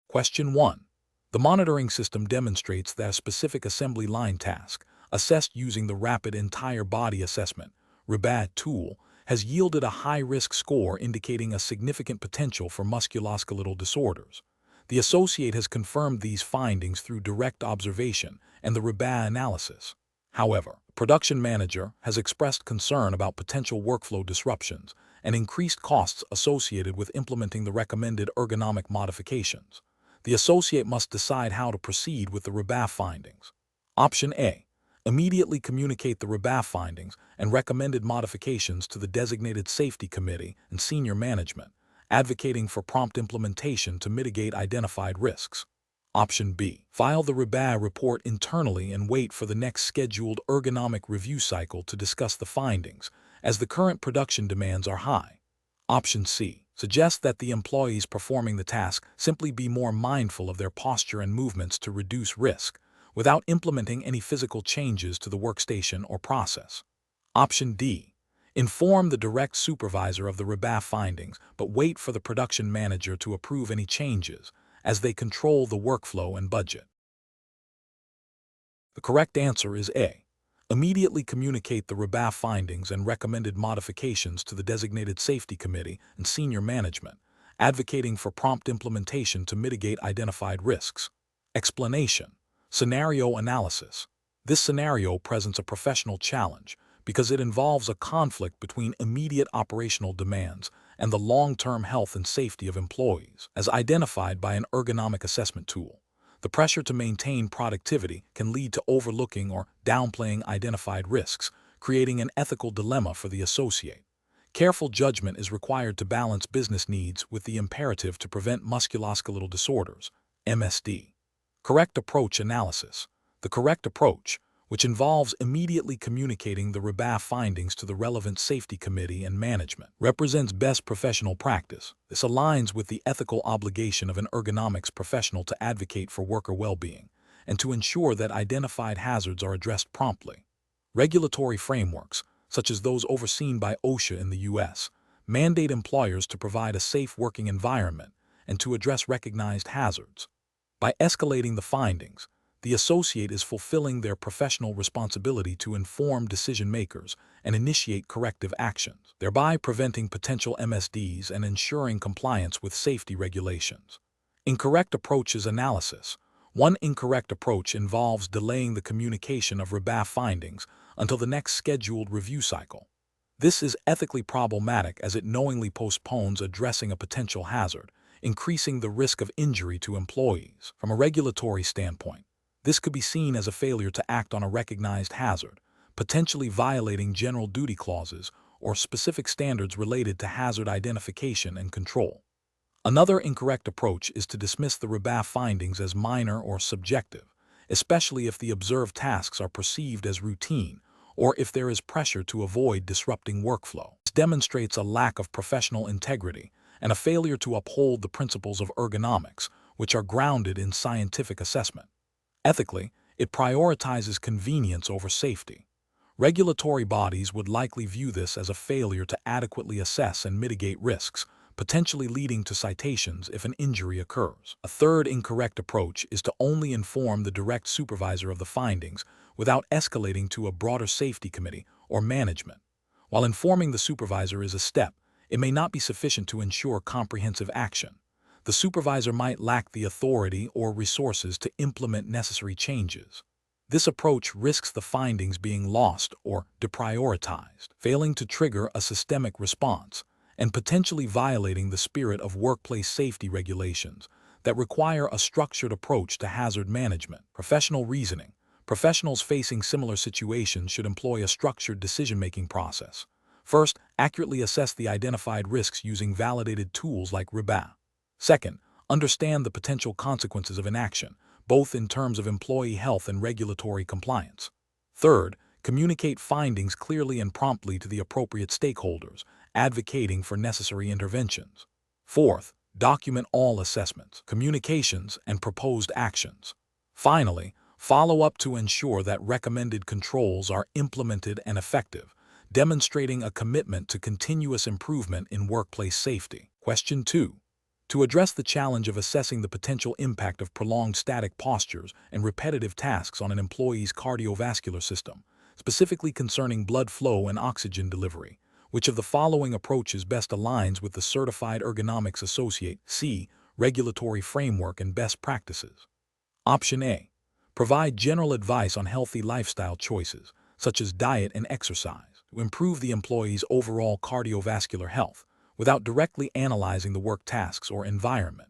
Question 1. The monitoring system demonstrates that a specific assembly line task, assessed using the Rapid Entire Body Assessment (REBAT) tool, has yielded a high-risk score indicating a significant potential for musculoskeletal disorders. The associate has confirmed these findings through direct observation and the REBAT analysis. However, the production manager has expressed concern about potential workflow disruptions and increased costs associated with implementing the recommended ergonomic modifications. The associate must decide how to proceed with the REBAT findings. Option A. Immediately communicate the REBAT findings and recommended modifications to the designated safety committee and senior management, advocating for prompt implementation to mitigate identified risks. Option B. File the REBAT report internally and wait for the next scheduled ergonomic review cycle to discuss the findings, as the current production demands are high. Option C. Suggest that the employees performing the task simply be more mindful of their posture and movements to reduce risk, without implementing any physical changes to the workstation or process. Option D. Inform the direct supervisor of the REBAT findings, but wait for the production manager to approve any changes, as they control the workflow and budget. The correct answer is A. Immediately communicate the REBAT findings and recommended modifications to the designated safety committee and senior management, advocating for prompt implementation to mitigate identified risks. Explanation. Scenario analysis. This scenario presents a professional challenge because it involves a conflict between immediate operational demands and the long-term health and safety of employees, as identified by an ergonomic assessment tool. The pressure to maintain productivity can lead to overlooking or downplaying identified risks, creating an ethical dilemma for the associate. Careful judgment is required to balance business needs with the imperative to prevent musculoskeletal disorders, MSD. Correct approach analysis. The correct approach, which involves immediately communicating the REBAT findings to the relevant safety committee and management, represents best professional practice. This aligns with the ethical obligation of an ergonomics professional to advocate for worker well-being and to ensure that identified hazards are addressed promptly. Regulatory frameworks, such as those overseen by OSHA in the U.S., mandate employers to provide a safe working environment and to address recognized hazards. By escalating the findings, the associate is fulfilling their professional responsibility to inform decision-makers and initiate corrective actions, thereby preventing potential MSDs and ensuring compliance with safety regulations. Incorrect approaches analysis. One incorrect approach involves delaying the communication of REBAT findings until the next scheduled review cycle. This is ethically problematic as it knowingly postpones addressing a potential hazard, increasing the risk of injury to employees. From a regulatory standpoint, this could be seen as a failure to act on a recognized hazard, potentially violating general duty clauses or specific standards related to hazard identification and control. Another incorrect approach is to dismiss the REBAT findings as minor or subjective, especially if the observed tasks are perceived as routine or if there is pressure to avoid disrupting workflow. This demonstrates a lack of professional integrity and a failure to uphold the principles of ergonomics, which are grounded in scientific assessment. Ethically, it prioritizes convenience over safety. Regulatory bodies would likely view this as a failure to adequately assess and mitigate risks, potentially leading to citations if an injury occurs. A third incorrect approach is to only inform the direct supervisor of the findings without escalating to a broader safety committee or management. While informing the supervisor is a step, it may not be sufficient to ensure comprehensive action. The supervisor might lack the authority or resources to implement necessary changes. This approach risks the findings being lost or deprioritized, failing to trigger a systemic response, and potentially violating the spirit of workplace safety regulations that require a structured approach to hazard management. Professional reasoning. Professionals facing similar situations should employ a structured decision-making process. First, accurately assess the identified risks using validated tools like REBAT. Second, understand the potential consequences of inaction, both in terms of employee health and regulatory compliance. Third, communicate findings clearly and promptly to the appropriate stakeholders, advocating for necessary interventions. Fourth, document all assessments, communications, and proposed actions. Finally, follow up to ensure that recommended controls are implemented and effective, demonstrating a commitment to continuous improvement in workplace safety. Question 2. To address the challenge of assessing the potential impact of prolonged static postures and repetitive tasks on an employee's cardiovascular system, specifically concerning blood flow and oxygen delivery, which of the following approaches best aligns with the Certified Ergonomics Associate (CE) regulatory framework and best practices? Option A. Provide general advice on healthy lifestyle choices, such as diet and exercise, to improve the employee's overall cardiovascular health, without directly analyzing the work tasks or environment.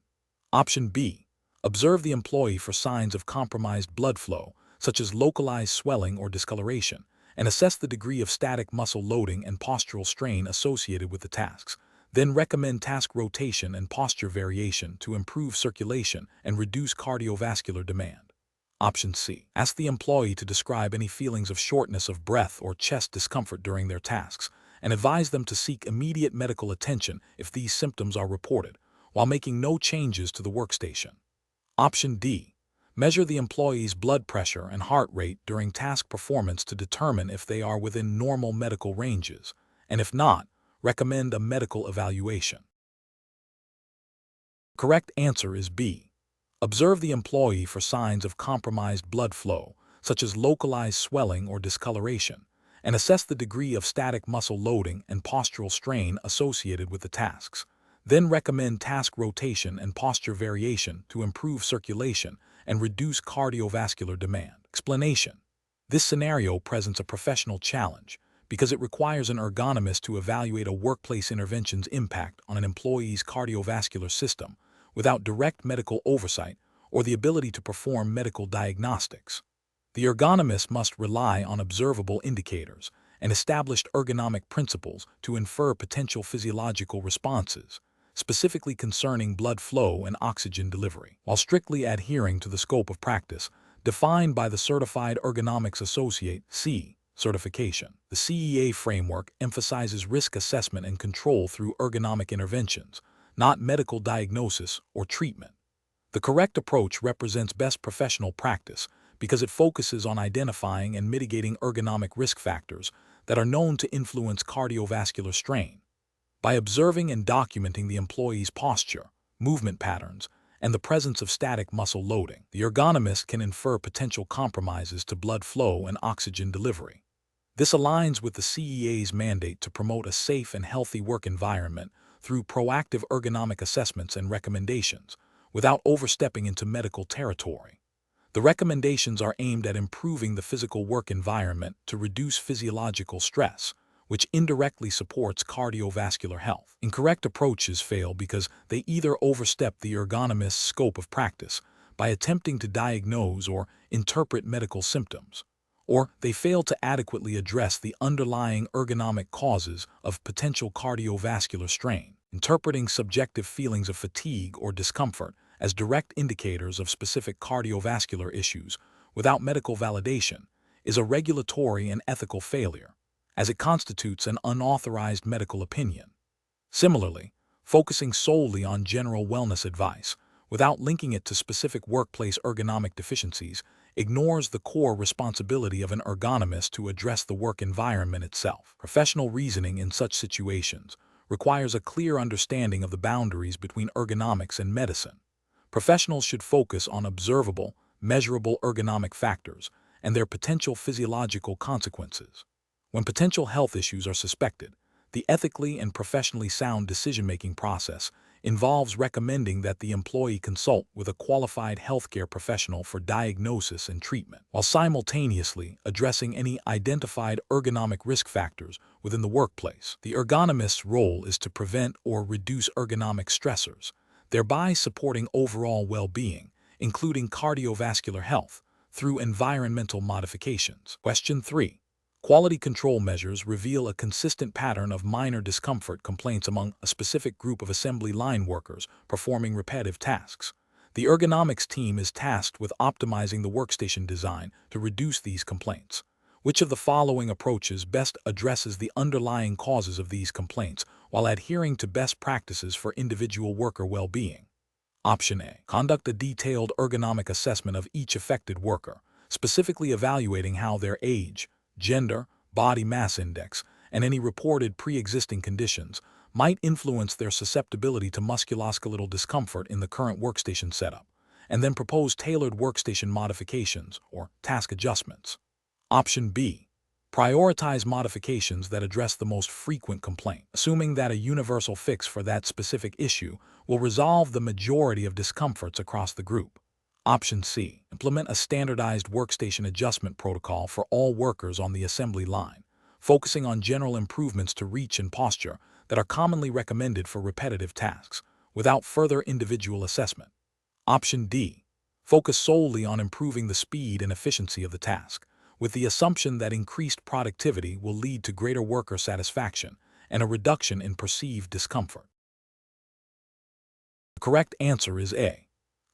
Option B. Observe the employee for signs of compromised blood flow, such as localized swelling or discoloration, and assess the degree of static muscle loading and postural strain associated with the tasks. Then recommend task rotation and posture variation to improve circulation and reduce cardiovascular demand. Option C. Ask the employee to describe any feelings of shortness of breath or chest discomfort during their tasks, and advise them to seek immediate medical attention if these symptoms are reported, while making no changes to the workstation. Option D. Measure the employee's blood pressure and heart rate during task performance to determine if they are within normal medical ranges, and if not, recommend a medical evaluation. Correct answer is B. Observe the employee for signs of compromised blood flow, such as localized swelling or discoloration, and assess the degree of static muscle loading and postural strain associated with the tasks. Then recommend task rotation and posture variation to improve circulation and reduce cardiovascular demand. Explanation. This scenario presents a professional challenge because it requires an ergonomist to evaluate a workplace intervention's impact on an employee's cardiovascular system without direct medical oversight or the ability to perform medical diagnostics. The ergonomist must rely on observable indicators and established ergonomic principles to infer potential physiological responses, specifically concerning blood flow and oxygen delivery, while strictly adhering to the scope of practice defined by the Certified Ergonomics Associate (CE) certification. The CEA framework emphasizes risk assessment and control through ergonomic interventions, not medical diagnosis or treatment. The correct approach represents best professional practice because it focuses on identifying and mitigating ergonomic risk factors that are known to influence cardiovascular strain. By observing and documenting the employee's posture, movement patterns, and the presence of static muscle loading, the ergonomist can infer potential compromises to blood flow and oxygen delivery. This aligns with the CEA's mandate to promote a safe and healthy work environment through proactive ergonomic assessments and recommendations, without overstepping into medical territory. The recommendations are aimed at improving the physical work environment to reduce physiological stress, which indirectly supports cardiovascular health. Incorrect approaches fail because they either overstep the ergonomist's scope of practice by attempting to diagnose or interpret medical symptoms, or they fail to adequately address the underlying ergonomic causes of potential cardiovascular strain. Interpreting subjective feelings of fatigue or discomfort as direct indicators of specific cardiovascular issues without medical validation is a regulatory and ethical failure, as it constitutes an unauthorized medical opinion. Similarly, focusing solely on general wellness advice without linking it to specific workplace ergonomic deficiencies ignores the core responsibility of an ergonomist to address the work environment itself. Professional reasoning in such situations requires a clear understanding of the boundaries between ergonomics and medicine. Professionals should focus on observable, measurable ergonomic factors and their potential physiological consequences. When potential health issues are suspected, the ethically and professionally sound decision-making process involves recommending that the employee consult with a qualified healthcare professional for diagnosis and treatment, while simultaneously addressing any identified ergonomic risk factors within the workplace. The ergonomist's role is to prevent or reduce ergonomic stressors, thereby supporting overall well-being, including cardiovascular health, through environmental modifications. Question 3. Quality control measures reveal a consistent pattern of minor discomfort complaints among a specific group of assembly line workers performing repetitive tasks. The ergonomics team is tasked with optimizing the workstation design to reduce these complaints. Which of the following approaches best addresses the underlying causes of these complaints while adhering to best practices for individual worker well-being? Option A. Conduct a detailed ergonomic assessment of each affected worker, specifically evaluating how their age, gender, body mass index, and any reported pre-existing conditions might influence their susceptibility to musculoskeletal discomfort in the current workstation setup, and then propose tailored workstation modifications or task adjustments. Option B. Prioritize modifications that address the most frequent complaint, assuming that a universal fix for that specific issue will resolve the majority of discomforts across the group. Option C. Implement a standardized workstation adjustment protocol for all workers on the assembly line, focusing on general improvements to reach and posture that are commonly recommended for repetitive tasks, without further individual assessment. Option D. Focus solely on improving the speed and efficiency of the task, with the assumption that increased productivity will lead to greater worker satisfaction and a reduction in perceived discomfort. The correct answer is A.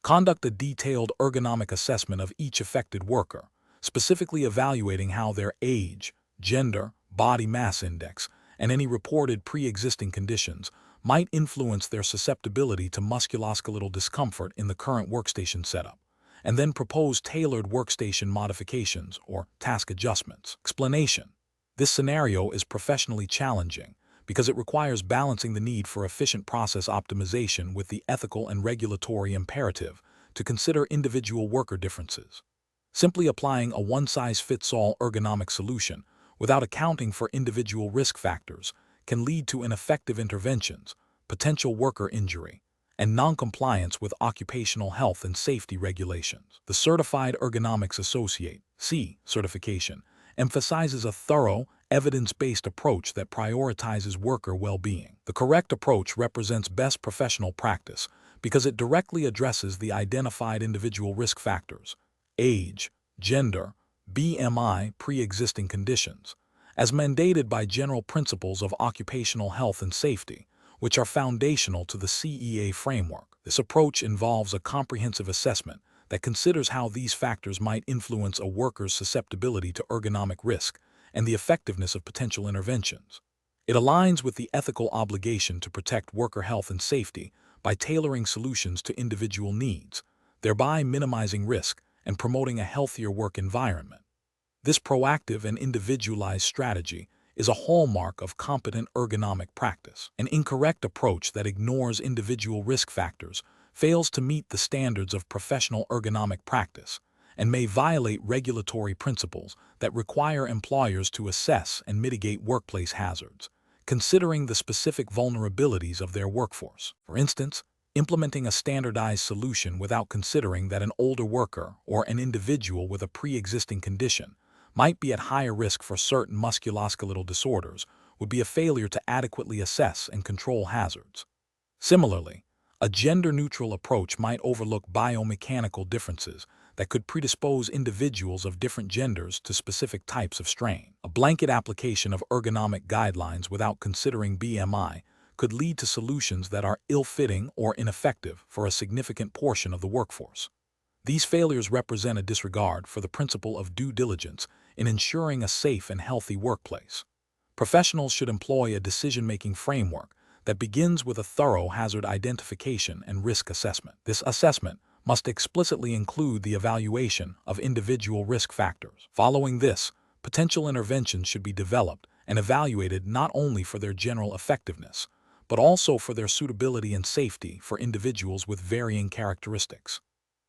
Conduct a detailed ergonomic assessment of each affected worker, specifically evaluating how their age, gender, body mass index, and any reported pre-existing conditions might influence their susceptibility to musculoskeletal discomfort in the current workstation setup, and then propose tailored workstation modifications or task adjustments. Explanation: this scenario is professionally challenging because it requires balancing the need for efficient process optimization with the ethical and regulatory imperative to consider individual worker differences. Simply applying a one-size-fits-all ergonomic solution without accounting for individual risk factors can lead to ineffective interventions, potential worker injury, and non-compliance with occupational health and safety regulations. The Certified Ergonomics Associate (C) certification emphasizes a thorough, evidence-based approach that prioritizes worker well-being. The correct approach represents best professional practice because it directly addresses the identified individual risk factors, age, gender, BMI, pre-existing conditions, as mandated by general principles of occupational health and safety, which are foundational to the CEA framework. This approach involves a comprehensive assessment that considers how these factors might influence a worker's susceptibility to ergonomic risk and the effectiveness of potential interventions. It aligns with the ethical obligation to protect worker health and safety by tailoring solutions to individual needs, thereby minimizing risk and promoting a healthier work environment. This proactive and individualized strategy is a hallmark of competent ergonomic practice. An incorrect approach that ignores individual risk factors fails to meet the standards of professional ergonomic practice and may violate regulatory principles that require employers to assess and mitigate workplace hazards, considering the specific vulnerabilities of their workforce. For instance, implementing a standardized solution without considering that an older worker or an individual with a pre-existing condition might be at higher risk for certain musculoskeletal disorders would be a failure to adequately assess and control hazards. Similarly, a gender-neutral approach might overlook biomechanical differences that could predispose individuals of different genders to specific types of strain. A blanket application of ergonomic guidelines without considering BMI could lead to solutions that are ill-fitting or ineffective for a significant portion of the workforce. These failures represent a disregard for the principle of due diligence in ensuring a safe and healthy workplace. Professionals should employ a decision-making framework that begins with a thorough hazard identification and risk assessment. This assessment must explicitly include the evaluation of individual risk factors. Following this, potential interventions should be developed and evaluated not only for their general effectiveness, but also for their suitability and safety for individuals with varying characteristics.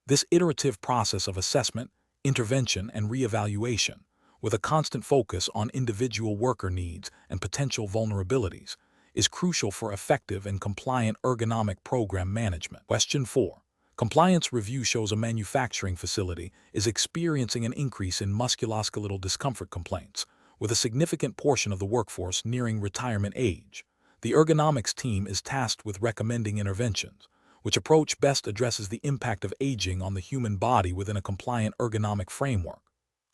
This iterative process of assessment, intervention, and reevaluation, with a constant focus on individual worker needs and potential vulnerabilities, is crucial for effective and compliant ergonomic program management. Question 4. Compliance review shows a manufacturing facility is experiencing an increase in musculoskeletal discomfort complaints, with a significant portion of the workforce nearing retirement age. The ergonomics team is tasked with recommending interventions. Which approach best addresses the impact of aging on the human body within a compliant ergonomic framework?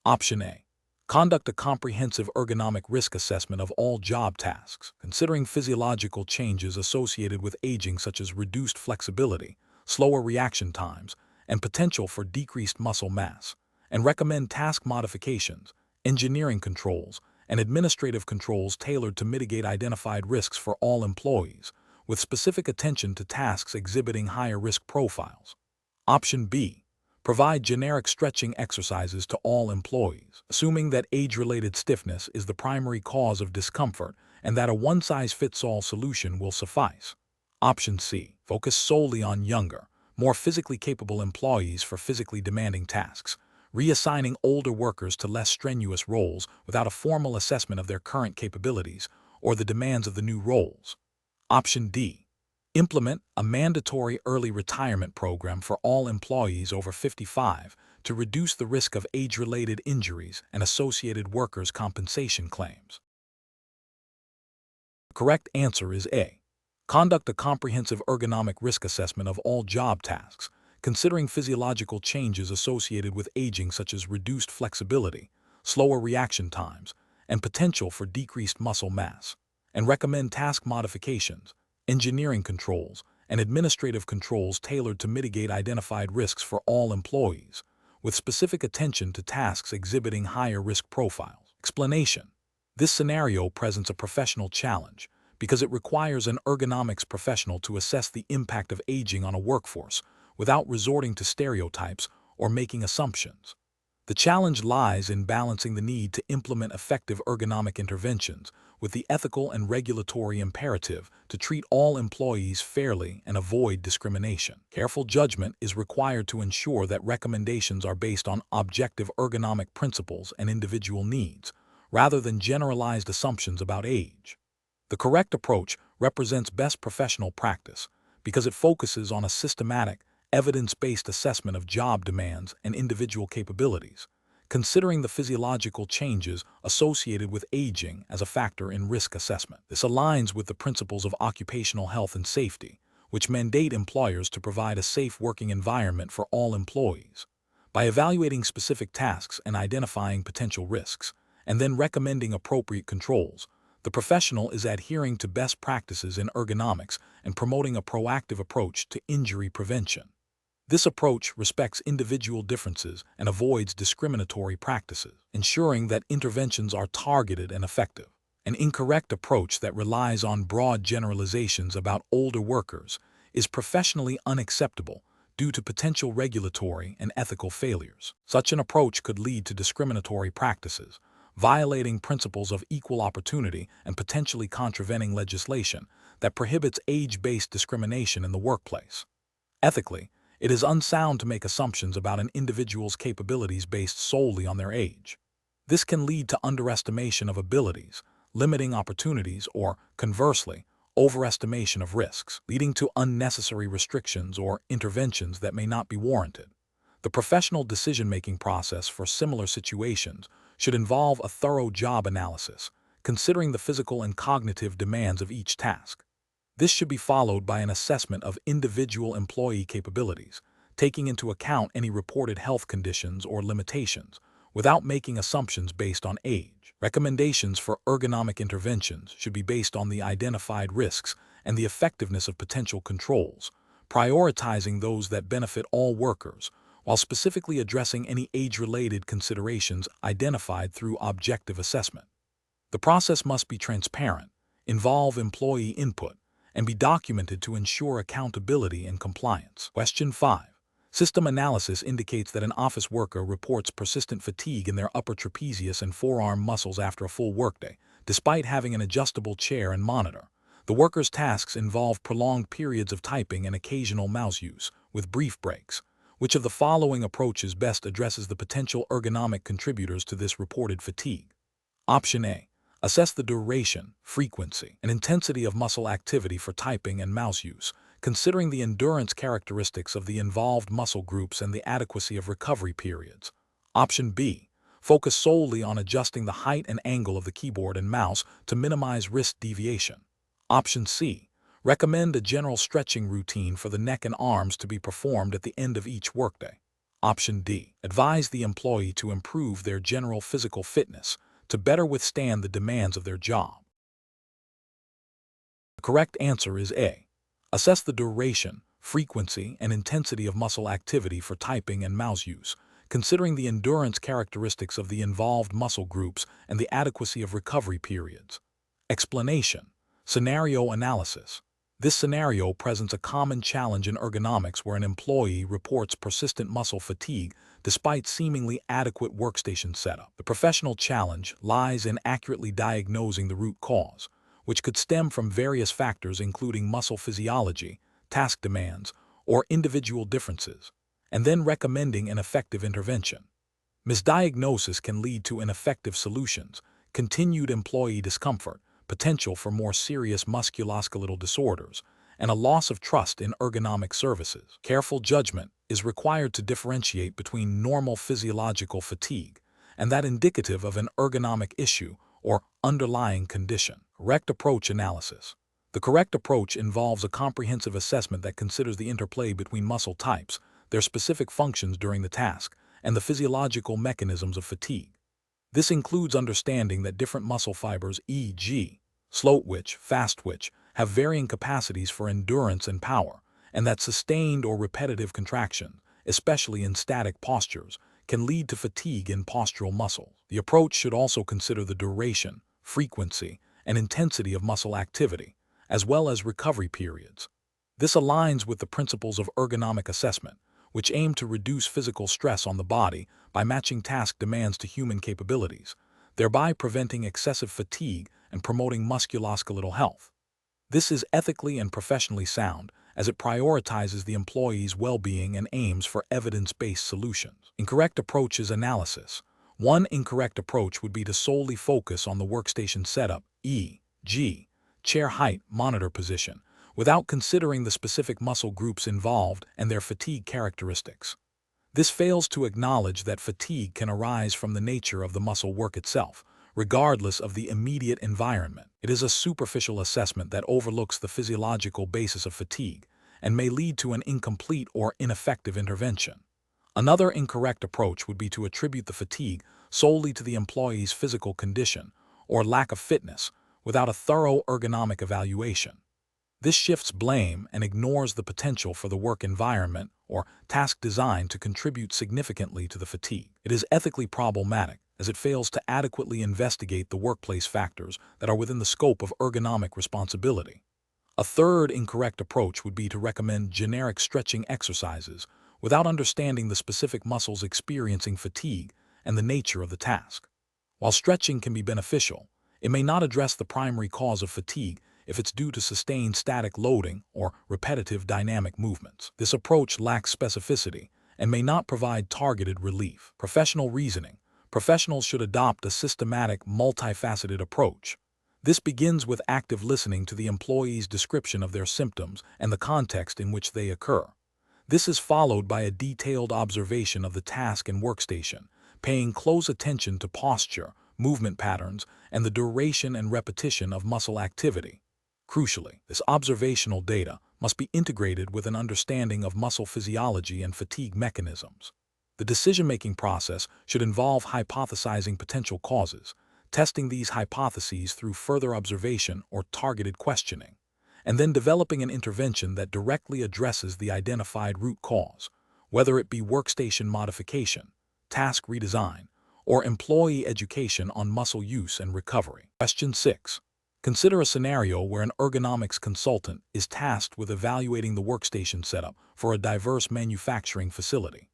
Option A. Conduct a comprehensive ergonomic risk assessment of all job tasks, considering physiological changes associated with aging such as reduced flexibility, slower reaction times, and potential for decreased muscle mass, and recommend task modifications, engineering controls, and administrative controls tailored to mitigate identified risks for all employees, with specific attention to tasks exhibiting higher risk profiles. Option B. Provide generic stretching exercises to all employees, assuming that age-related stiffness is the primary cause of discomfort and that a one-size-fits-all solution will suffice. Option C. Focus solely on younger, more physically capable employees for physically demanding tasks, reassigning older workers to less strenuous roles without a formal assessment of their current capabilities or the demands of the new roles. Option D. Implement a mandatory early retirement program for all employees over 55 to reduce the risk of age-related injuries and associated workers' compensation claims. The correct answer is A. Conduct a comprehensive ergonomic risk assessment of all job tasks, considering physiological changes associated with aging such as reduced flexibility, slower reaction times, and potential for decreased muscle mass, and recommend task modifications, engineering controls, and administrative controls tailored to mitigate identified risks for all employees, with specific attention to tasks exhibiting higher risk profiles. Explanation: this scenario presents a professional challenge because it requires an ergonomics professional to assess the impact of aging on a workforce without resorting to stereotypes or making assumptions. The challenge lies in balancing the need to implement effective ergonomic interventions with the ethical and regulatory imperative to treat all employees fairly and avoid discrimination. Careful judgment is required to ensure that recommendations are based on objective ergonomic principles and individual needs, rather than generalized assumptions about age. The correct approach represents best professional practice because it focuses on a systematic, evidence-based assessment of job demands and individual capabilities, considering the physiological changes associated with aging as a factor in risk assessment. This aligns with the principles of occupational health and safety, which mandate employers to provide a safe working environment for all employees. By evaluating specific tasks and identifying potential risks, and then recommending appropriate controls, the professional is adhering to best practices in ergonomics and promoting a proactive approach to injury prevention. This approach respects individual differences and avoids discriminatory practices, ensuring that interventions are targeted and effective. An incorrect approach that relies on broad generalizations about older workers is professionally unacceptable due to potential regulatory and ethical failures. Such an approach could lead to discriminatory practices, violating principles of equal opportunity and potentially contravening legislation that prohibits age-based discrimination in the workplace. Ethically, it is unsound to make assumptions about an individual's capabilities based solely on their age. This can lead to underestimation of abilities, limiting opportunities, or, conversely, overestimation of risks, leading to unnecessary restrictions or interventions that may not be warranted. The professional decision-making process for similar situations should involve a thorough job analysis, considering the physical and cognitive demands of each task. This should be followed by an assessment of individual employee capabilities, taking into account any reported health conditions or limitations, without making assumptions based on age. Recommendations for ergonomic interventions should be based on the identified risks and the effectiveness of potential controls, prioritizing those that benefit all workers, while specifically addressing any age-related considerations identified through objective assessment. The process must be transparent, involve employee input, and be documented to ensure accountability and compliance. Question 5. System analysis indicates that an office worker reports persistent fatigue in their upper trapezius and forearm muscles after a full workday, despite having an adjustable chair and monitor. The worker's tasks involve prolonged periods of typing and occasional mouse use, with brief breaks. Which of the following approaches best addresses the potential ergonomic contributors to this reported fatigue? Option A. Assess the duration, frequency, and intensity of muscle activity for typing and mouse use, considering the endurance characteristics of the involved muscle groups and the adequacy of recovery periods. Option B. Focus solely on adjusting the height and angle of the keyboard and mouse to minimize wrist deviation. Option C. Recommend a general stretching routine for the neck and arms to be performed at the end of each workday. Option D. Advise the employee to improve their general physical fitness to better withstand the demands of their job. The correct answer is A. Assess the duration, frequency, and intensity of muscle activity for typing and mouse use, considering the endurance characteristics of the involved muscle groups and the adequacy of recovery periods. Explanation: scenario analysis. This scenario presents a common challenge in ergonomics where an employee reports persistent muscle fatigue despite seemingly adequate workstation setup. The professional challenge lies in accurately diagnosing the root cause, which could stem from various factors including muscle physiology, task demands, or individual differences, and then recommending an effective intervention. Misdiagnosis can lead to ineffective solutions, continued employee discomfort, potential for more serious musculoskeletal disorders, and a loss of trust in ergonomic services. Careful judgment is required to differentiate between normal physiological fatigue and that indicative of an ergonomic issue or underlying condition. Correct approach analysis. The correct approach involves a comprehensive assessment that considers the interplay between muscle types, their specific functions during the task, and the physiological mechanisms of fatigue. This includes understanding that different muscle fibers, e.g., slow twitch, fast twitch, have varying capacities for endurance and power, and that sustained or repetitive contraction, especially in static postures, can lead to fatigue in postural muscles. The approach should also consider the duration, frequency, and intensity of muscle activity, as well as recovery periods. This aligns with the principles of ergonomic assessment, which aim to reduce physical stress on the body by matching task demands to human capabilities, thereby preventing excessive fatigue and promoting musculoskeletal health. This is ethically and professionally sound, as it prioritizes the employee's well-being and aims for evidence-based solutions. Incorrect approaches analysis. One incorrect approach would be to solely focus on the workstation setup, e.g., chair height, monitor position, without considering the specific muscle groups involved and their fatigue characteristics. This fails to acknowledge that fatigue can arise from the nature of the muscle work itself, regardless of the immediate environment. It is a superficial assessment that overlooks the physiological basis of fatigue and may lead to an incomplete or ineffective intervention. Another incorrect approach would be to attribute the fatigue solely to the employee's physical condition or lack of fitness without a thorough ergonomic evaluation. This shifts blame and ignores the potential for the work environment or task design to contribute significantly to the fatigue. It is ethically problematic as it fails to adequately investigate the workplace factors that are within the scope of ergonomic responsibility. A third incorrect approach would be to recommend generic stretching exercises without understanding the specific muscles experiencing fatigue and the nature of the task. While stretching can be beneficial, it may not address the primary cause of fatigue if it's due to sustained static loading or repetitive dynamic movements. This approach lacks specificity and may not provide targeted relief. Professional reasoning. Professionals should adopt a systematic, multifaceted approach. This begins with active listening to the employee's description of their symptoms and the context in which they occur. This is followed by a detailed observation of the task and workstation, paying close attention to posture, movement patterns, and the duration and repetition of muscle activity. Crucially, this observational data must be integrated with an understanding of muscle physiology and fatigue mechanisms. The decision-making process should involve hypothesizing potential causes, testing these hypotheses through further observation or targeted questioning, and then developing an intervention that directly addresses the identified root cause, whether it be workstation modification, task redesign, or employee education on muscle use and recovery. Question 6. Consider a scenario where an ergonomics consultant is tasked with evaluating the workstation setup for a diverse manufacturing facility.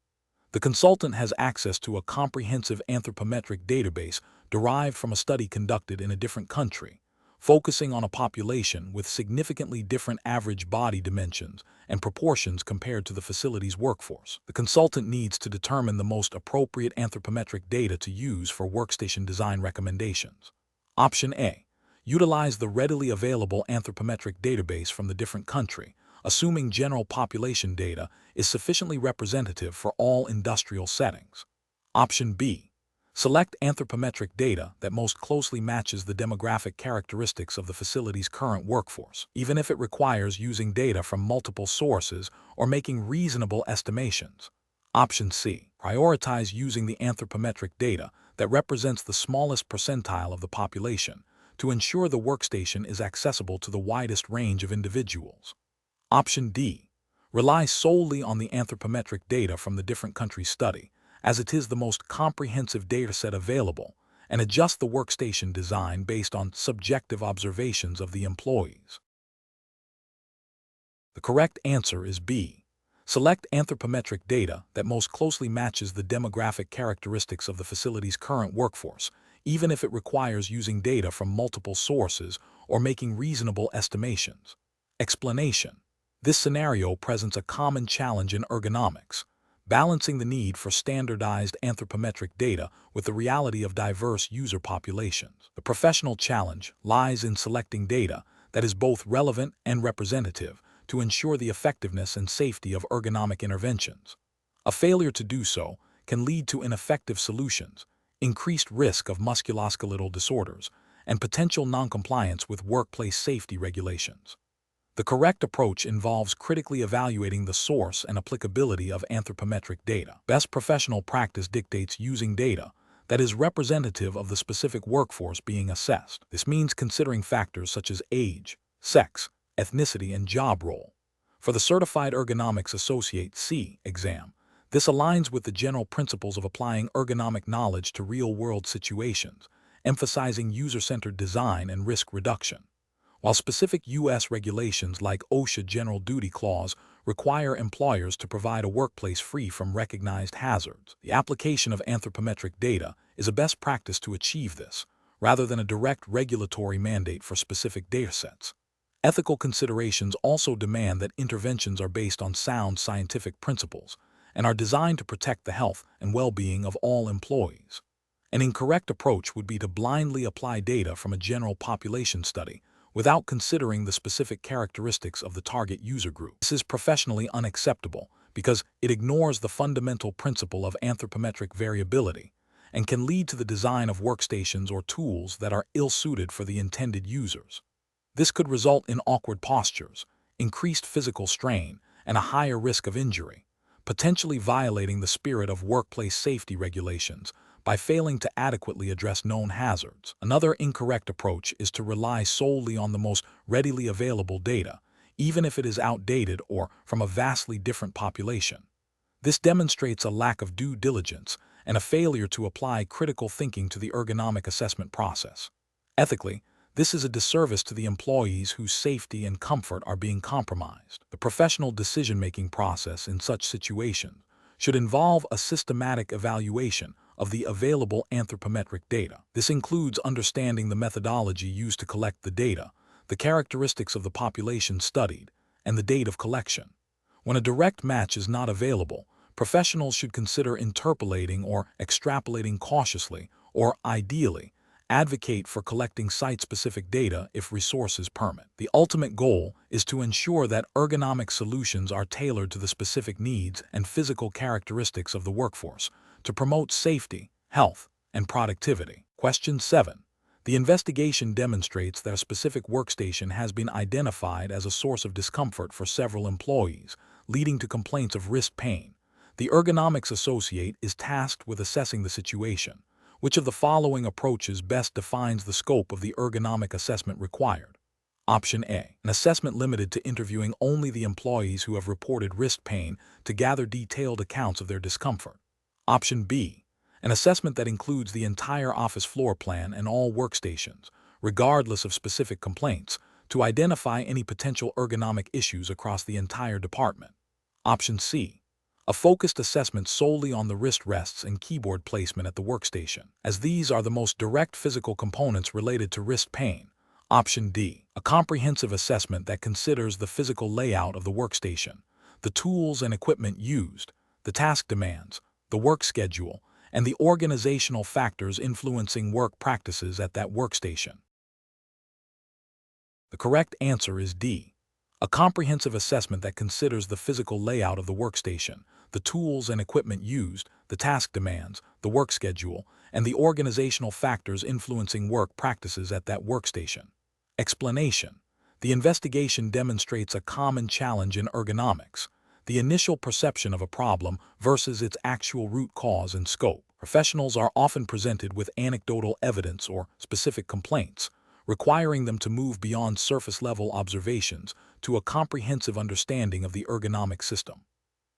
The consultant has access to a comprehensive anthropometric database derived from a study conducted in a different country, focusing on a population with significantly different average body dimensions and proportions compared to the facility's workforce. The consultant needs to determine the most appropriate anthropometric data to use for workstation design recommendations. Option A. Utilize the readily available anthropometric database from the different country, assuming general population data is sufficiently representative for all industrial settings. Option B. Select anthropometric data that most closely matches the demographic characteristics of the facility's current workforce, even if it requires using data from multiple sources or making reasonable estimations. Option C. Prioritize using the anthropometric data that represents the smallest percentile of the population to ensure the workstation is accessible to the widest range of individuals. Option D. Rely solely on the anthropometric data from the different countries study, as it is the most comprehensive dataset available, and adjust the workstation design based on subjective observations of the employees. The correct answer is B. Select anthropometric data that most closely matches the demographic characteristics of the facility's current workforce, even if it requires using data from multiple sources or making reasonable estimations. Explanation: this scenario presents a common challenge in ergonomics, balancing the need for standardized anthropometric data with the reality of diverse user populations. The professional challenge lies in selecting data that is both relevant and representative to ensure the effectiveness and safety of ergonomic interventions. A failure to do so can lead to ineffective solutions, increased risk of musculoskeletal disorders, and potential noncompliance with workplace safety regulations. The correct approach involves critically evaluating the source and applicability of anthropometric data. Best professional practice dictates using data that is representative of the specific workforce being assessed. This means considering factors such as age, sex, ethnicity, and job role. For the Certified Ergonomics Associate (CE) exam, this aligns with the general principles of applying ergonomic knowledge to real-world situations, emphasizing user-centered design and risk reduction. While specific U.S. regulations like OSHA General Duty Clause require employers to provide a workplace free from recognized hazards, the application of anthropometric data is a best practice to achieve this, rather than a direct regulatory mandate for specific datasets. Ethical considerations also demand that interventions are based on sound scientific principles and are designed to protect the health and well-being of all employees. An incorrect approach would be to blindly apply data from a general population study without considering the specific characteristics of the target user group. This is professionally unacceptable because it ignores the fundamental principle of anthropometric variability and can lead to the design of workstations or tools that are ill-suited for the intended users. This could result in awkward postures, increased physical strain, and a higher risk of injury, potentially violating the spirit of workplace safety regulations by failing to adequately address known hazards. Another incorrect approach is to rely solely on the most readily available data, even if it is outdated or from a vastly different population. This demonstrates a lack of due diligence and a failure to apply critical thinking to the ergonomic assessment process. Ethically, this is a disservice to the employees whose safety and comfort are being compromised. The professional decision-making process in such situations should involve a systematic evaluation of the available anthropometric data. This includes understanding the methodology used to collect the data, the characteristics of the population studied, and the date of collection. When a direct match is not available, professionals should consider interpolating or extrapolating cautiously, or ideally, advocate for collecting site-specific data if resources permit. The ultimate goal is to ensure that ergonomic solutions are tailored to the specific needs and physical characteristics of the workforce to promote safety, health, and productivity. Question 7. The investigation demonstrates that a specific workstation has been identified as a source of discomfort for several employees, leading to complaints of wrist pain. The Ergonomics Associate is tasked with assessing the situation. Which of the following approaches best defines the scope of the ergonomic assessment required? Option A. An assessment limited to interviewing only the employees who have reported wrist pain to gather detailed accounts of their discomfort. Option B. An assessment that includes the entire office floor plan and all workstations, regardless of specific complaints, to identify any potential ergonomic issues across the entire department. Option C. A focused assessment solely on the wrist rests and keyboard placement at the workstation, as these are the most direct physical components related to wrist pain. Option D. A comprehensive assessment that considers the physical layout of the workstation, the tools and equipment used, the task demands, the work schedule, and the organizational factors influencing work practices at that workstation. The correct answer is D. A comprehensive assessment that considers the physical layout of the workstation, the tools and equipment used, the task demands, the work schedule, and the organizational factors influencing work practices at that workstation. Explanation. The investigation demonstrates a common challenge in ergonomics: the initial perception of a problem versus its actual root cause and scope. Professionals are often presented with anecdotal evidence or specific complaints, requiring them to move beyond surface-level observations to a comprehensive understanding of the ergonomic system.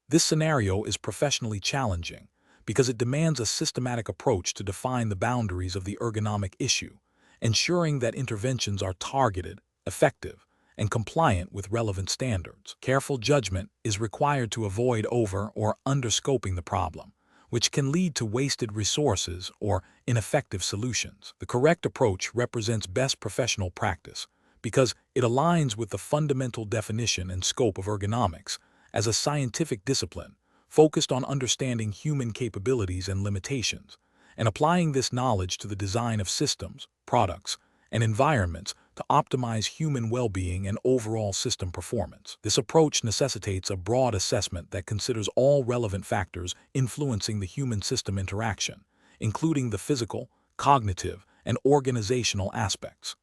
This scenario is professionally challenging because it demands a systematic approach to define the boundaries of the ergonomic issue, ensuring that interventions are targeted, effective, and compliant with relevant standards. Careful judgment is required to avoid over- or underscoping the problem, which can lead to wasted resources or ineffective solutions. The correct approach represents best professional practice because it aligns with the fundamental definition and scope of ergonomics as a scientific discipline focused on understanding human capabilities and limitations, and applying this knowledge to the design of systems, products, and environments to optimize human well-being and overall system performance. This approach necessitates a broad assessment that considers all relevant factors influencing the human-system interaction, including the physical, cognitive, and organizational aspects.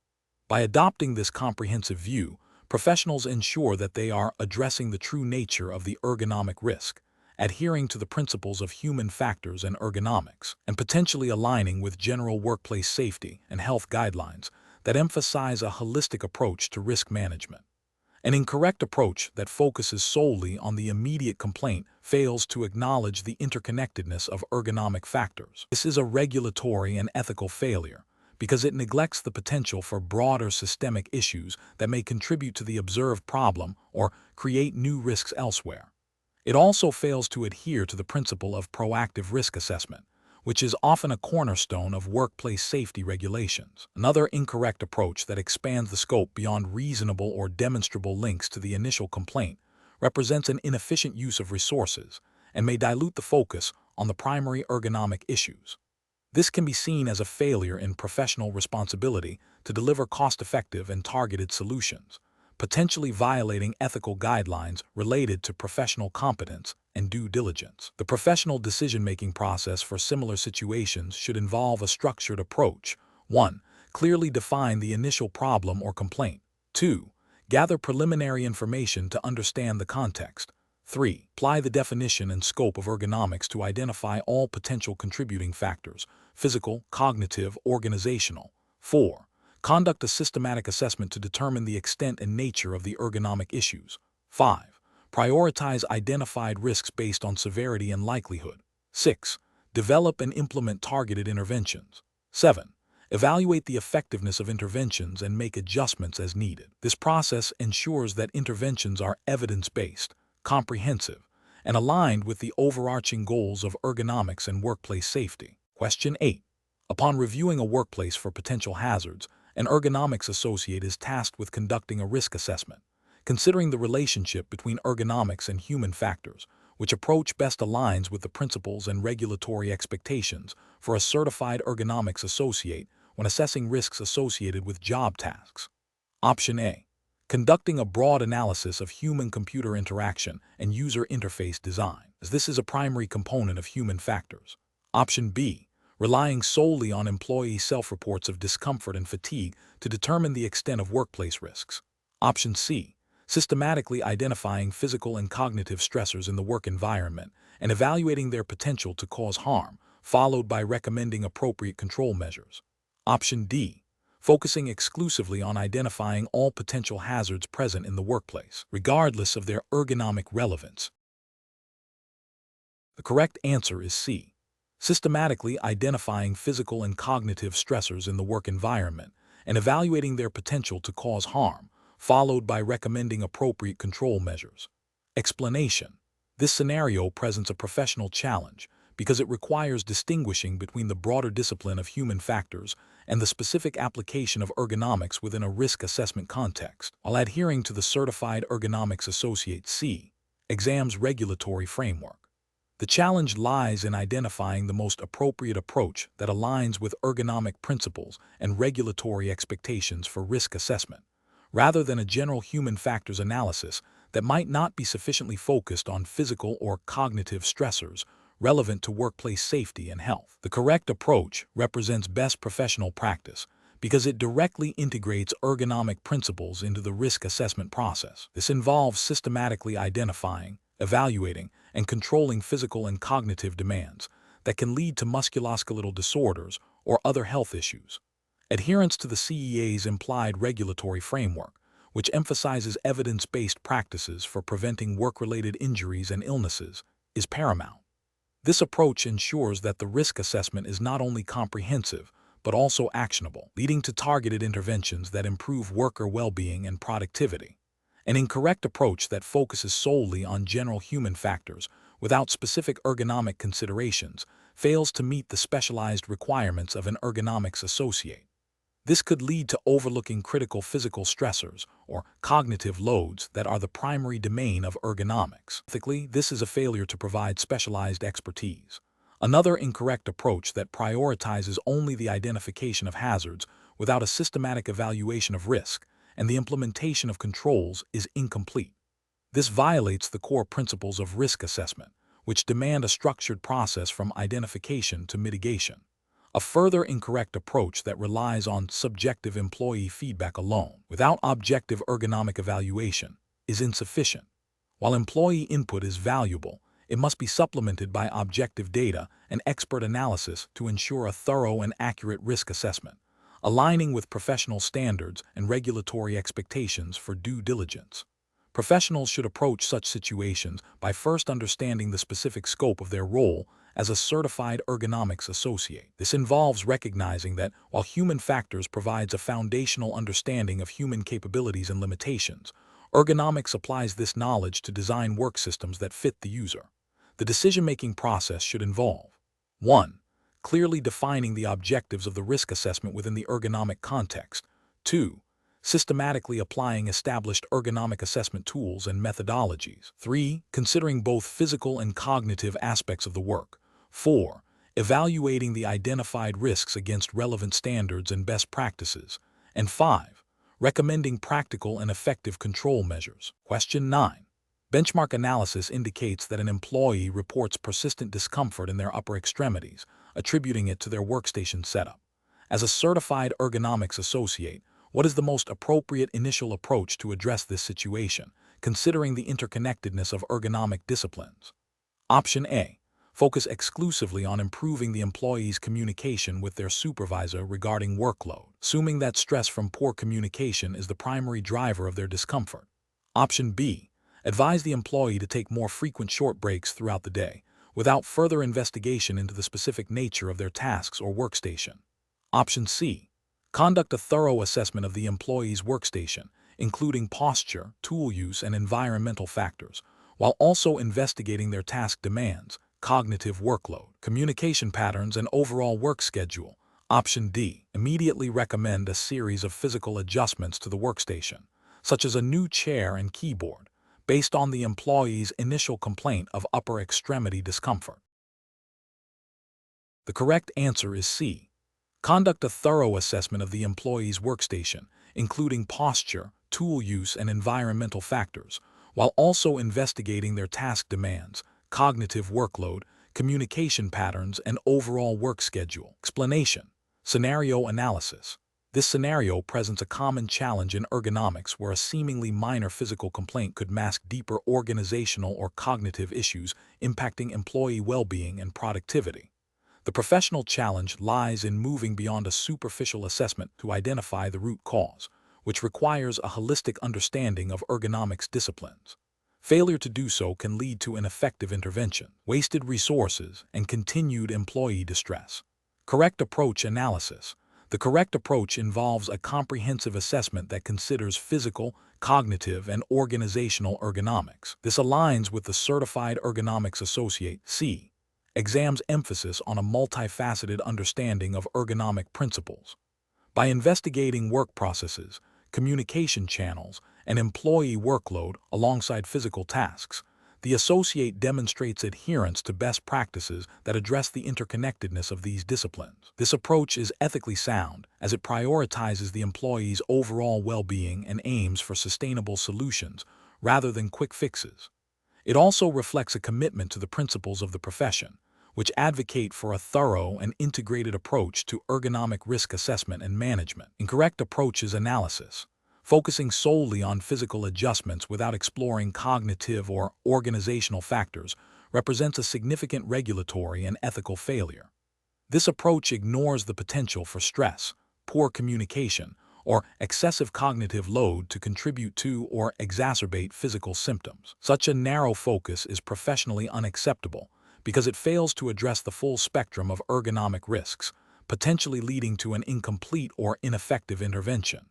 By adopting this comprehensive view, professionals ensure that they are addressing the true nature of the ergonomic risk, adhering to the principles of human factors and ergonomics, and potentially aligning with general workplace safety and health guidelines that emphasize a holistic approach to risk management. An incorrect approach that focuses solely on the immediate complaint fails to acknowledge the interconnectedness of ergonomic factors. This is a regulatory and ethical failure because it neglects the potential for broader systemic issues that may contribute to the observed problem or create new risks elsewhere. It also fails to adhere to the principle of proactive risk assessment, which is often a cornerstone of workplace safety regulations. Another incorrect approach that expands the scope beyond reasonable or demonstrable links to the initial complaint represents an inefficient use of resources and may dilute the focus on the primary ergonomic issues. This can be seen as a failure in professional responsibility to deliver cost-effective and targeted solutions, potentially violating ethical guidelines related to professional competence and due diligence. The professional decision-making process for similar situations should involve a structured approach. 1. Clearly define the initial problem or complaint. 2. Gather preliminary information to understand the context. 3. Apply the definition and scope of ergonomics to identify all potential contributing factors: physical, cognitive, organizational. 4. Conduct a systematic assessment to determine the extent and nature of the ergonomic issues. 5. Prioritize identified risks based on severity and likelihood. 6. Develop and implement targeted interventions. 7. Evaluate the effectiveness of interventions and make adjustments as needed. This process ensures that interventions are evidence-based, comprehensive, and aligned with the overarching goals of ergonomics and workplace safety. Question 8. Upon reviewing a workplace for potential hazards, an ergonomics associate is tasked with conducting a risk assessment, considering the relationship between ergonomics and human factors, which approach best aligns with the principles and regulatory expectations for a certified ergonomics associate when assessing risks associated with job tasks. Option A. Conducting a broad analysis of human-computer interaction and user interface design, as this is a primary component of human factors. Option B. Relying solely on employee self-reports of discomfort and fatigue to determine the extent of workplace risks. Option C. Systematically identifying physical and cognitive stressors in the work environment and evaluating their potential to cause harm, followed by recommending appropriate control measures. Option D. Focusing exclusively on identifying all potential hazards present in the workplace, regardless of their ergonomic relevance. The correct answer is C. Systematically identifying physical and cognitive stressors in the work environment and evaluating their potential to cause harm, followed by recommending appropriate control measures. Explanation: this scenario presents a professional challenge because it requires distinguishing between the broader discipline of human factors and the specific application of ergonomics within a risk assessment context, while adhering to the Certified Ergonomics Associate C exam's regulatory framework. The challenge lies in identifying the most appropriate approach that aligns with ergonomic principles and regulatory expectations for risk assessment, rather than a general human factors analysis that might not be sufficiently focused on physical or cognitive stressors relevant to workplace safety and health. The correct approach represents best professional practice because it directly integrates ergonomic principles into the risk assessment process. This involves systematically identifying, evaluating, and controlling physical and cognitive demands that can lead to musculoskeletal disorders or other health issues. Adherence to the CEA's implied regulatory framework, which emphasizes evidence-based practices for preventing work-related injuries and illnesses, is paramount. This approach ensures that the risk assessment is not only comprehensive, but also actionable, leading to targeted interventions that improve worker well-being and productivity. An incorrect approach that focuses solely on general human factors without specific ergonomic considerations, fails to meet the specialized requirements of an ergonomics associate. This could lead to overlooking critical physical stressors or cognitive loads that are the primary domain of ergonomics. Ethically, this is a failure to provide specialized expertise. Another incorrect approach that prioritizes only the identification of hazards without a systematic evaluation of risk and the implementation of controls is incomplete. This violates the core principles of risk assessment, which demand a structured process from identification to mitigation. A further incorrect approach that relies on subjective employee feedback alone, without objective ergonomic evaluation, is insufficient. While employee input is valuable, it must be supplemented by objective data and expert analysis to ensure a thorough and accurate risk assessment, aligning with professional standards and regulatory expectations for due diligence. Professionals should approach such situations by first understanding the specific scope of their role as a certified ergonomics associate. This involves recognizing that while human factors provides a foundational understanding of human capabilities and limitations, ergonomics applies this knowledge to design work systems that fit the user. The decision-making process should involve 1. Clearly defining the objectives of the risk assessment within the ergonomic context. 2. Systematically applying established ergonomic assessment tools and methodologies. 3. Considering both physical and cognitive aspects of the work. 4. Evaluating the identified risks against relevant standards and best practices. And 5. Recommending practical and effective control measures. Question 9. Benchmark analysis indicates that an employee reports persistent discomfort in their upper extremities, attributing it to their workstation setup. As a certified ergonomics associate, what is the most appropriate initial approach to address this situation, considering the interconnectedness of ergonomic disciplines? Option A. Focus exclusively on improving the employee's communication with their supervisor regarding workload, assuming that stress from poor communication is the primary driver of their discomfort. Option B. Advise the employee to take more frequent short breaks throughout the day, without further investigation into the specific nature of their tasks or workstation. Option C. Conduct a thorough assessment of the employee's workstation, including posture, tool use, and environmental factors, while also investigating their task demands, cognitive workload, communication patterns, and overall work schedule. Option D. Immediately recommend a series of physical adjustments to the workstation, such as a new chair and keyboard, based on the employee's initial complaint of upper extremity discomfort. The correct answer is C. Conduct a thorough assessment of the employee's workstation, including posture, tool use, and environmental factors, while also investigating their task demands, cognitive workload, communication patterns, and overall work schedule. Explanation. Scenario analysis. This scenario presents a common challenge in ergonomics where a seemingly minor physical complaint could mask deeper organizational or cognitive issues impacting employee well-being and productivity. The professional challenge lies in moving beyond a superficial assessment to identify the root cause, which requires a holistic understanding of ergonomics disciplines. Failure to do so can lead to ineffective intervention, wasted resources, and continued employee distress. Correct approach analysis. The correct approach involves a comprehensive assessment that considers physical, cognitive, and organizational ergonomics. This aligns with the Certified Ergonomics Associate (CEA) exam's emphasis on a multifaceted understanding of ergonomic principles. By investigating work processes, communication channels, and employee workload alongside physical tasks, the associate demonstrates adherence to best practices that address the interconnectedness of these disciplines. This approach is ethically sound as it prioritizes the employee's overall well-being and aims for sustainable solutions rather than quick fixes. It also reflects a commitment to the principles of the profession, which advocate for a thorough and integrated approach to ergonomic risk assessment and management. Incorrect approach is analysis. Focusing solely on physical adjustments without exploring cognitive or organizational factors represents a significant regulatory and ethical failure. This approach ignores the potential for stress, poor communication, or excessive cognitive load to contribute to or exacerbate physical symptoms. Such a narrow focus is professionally unacceptable because it fails to address the full spectrum of ergonomic risks, potentially leading to an incomplete or ineffective intervention.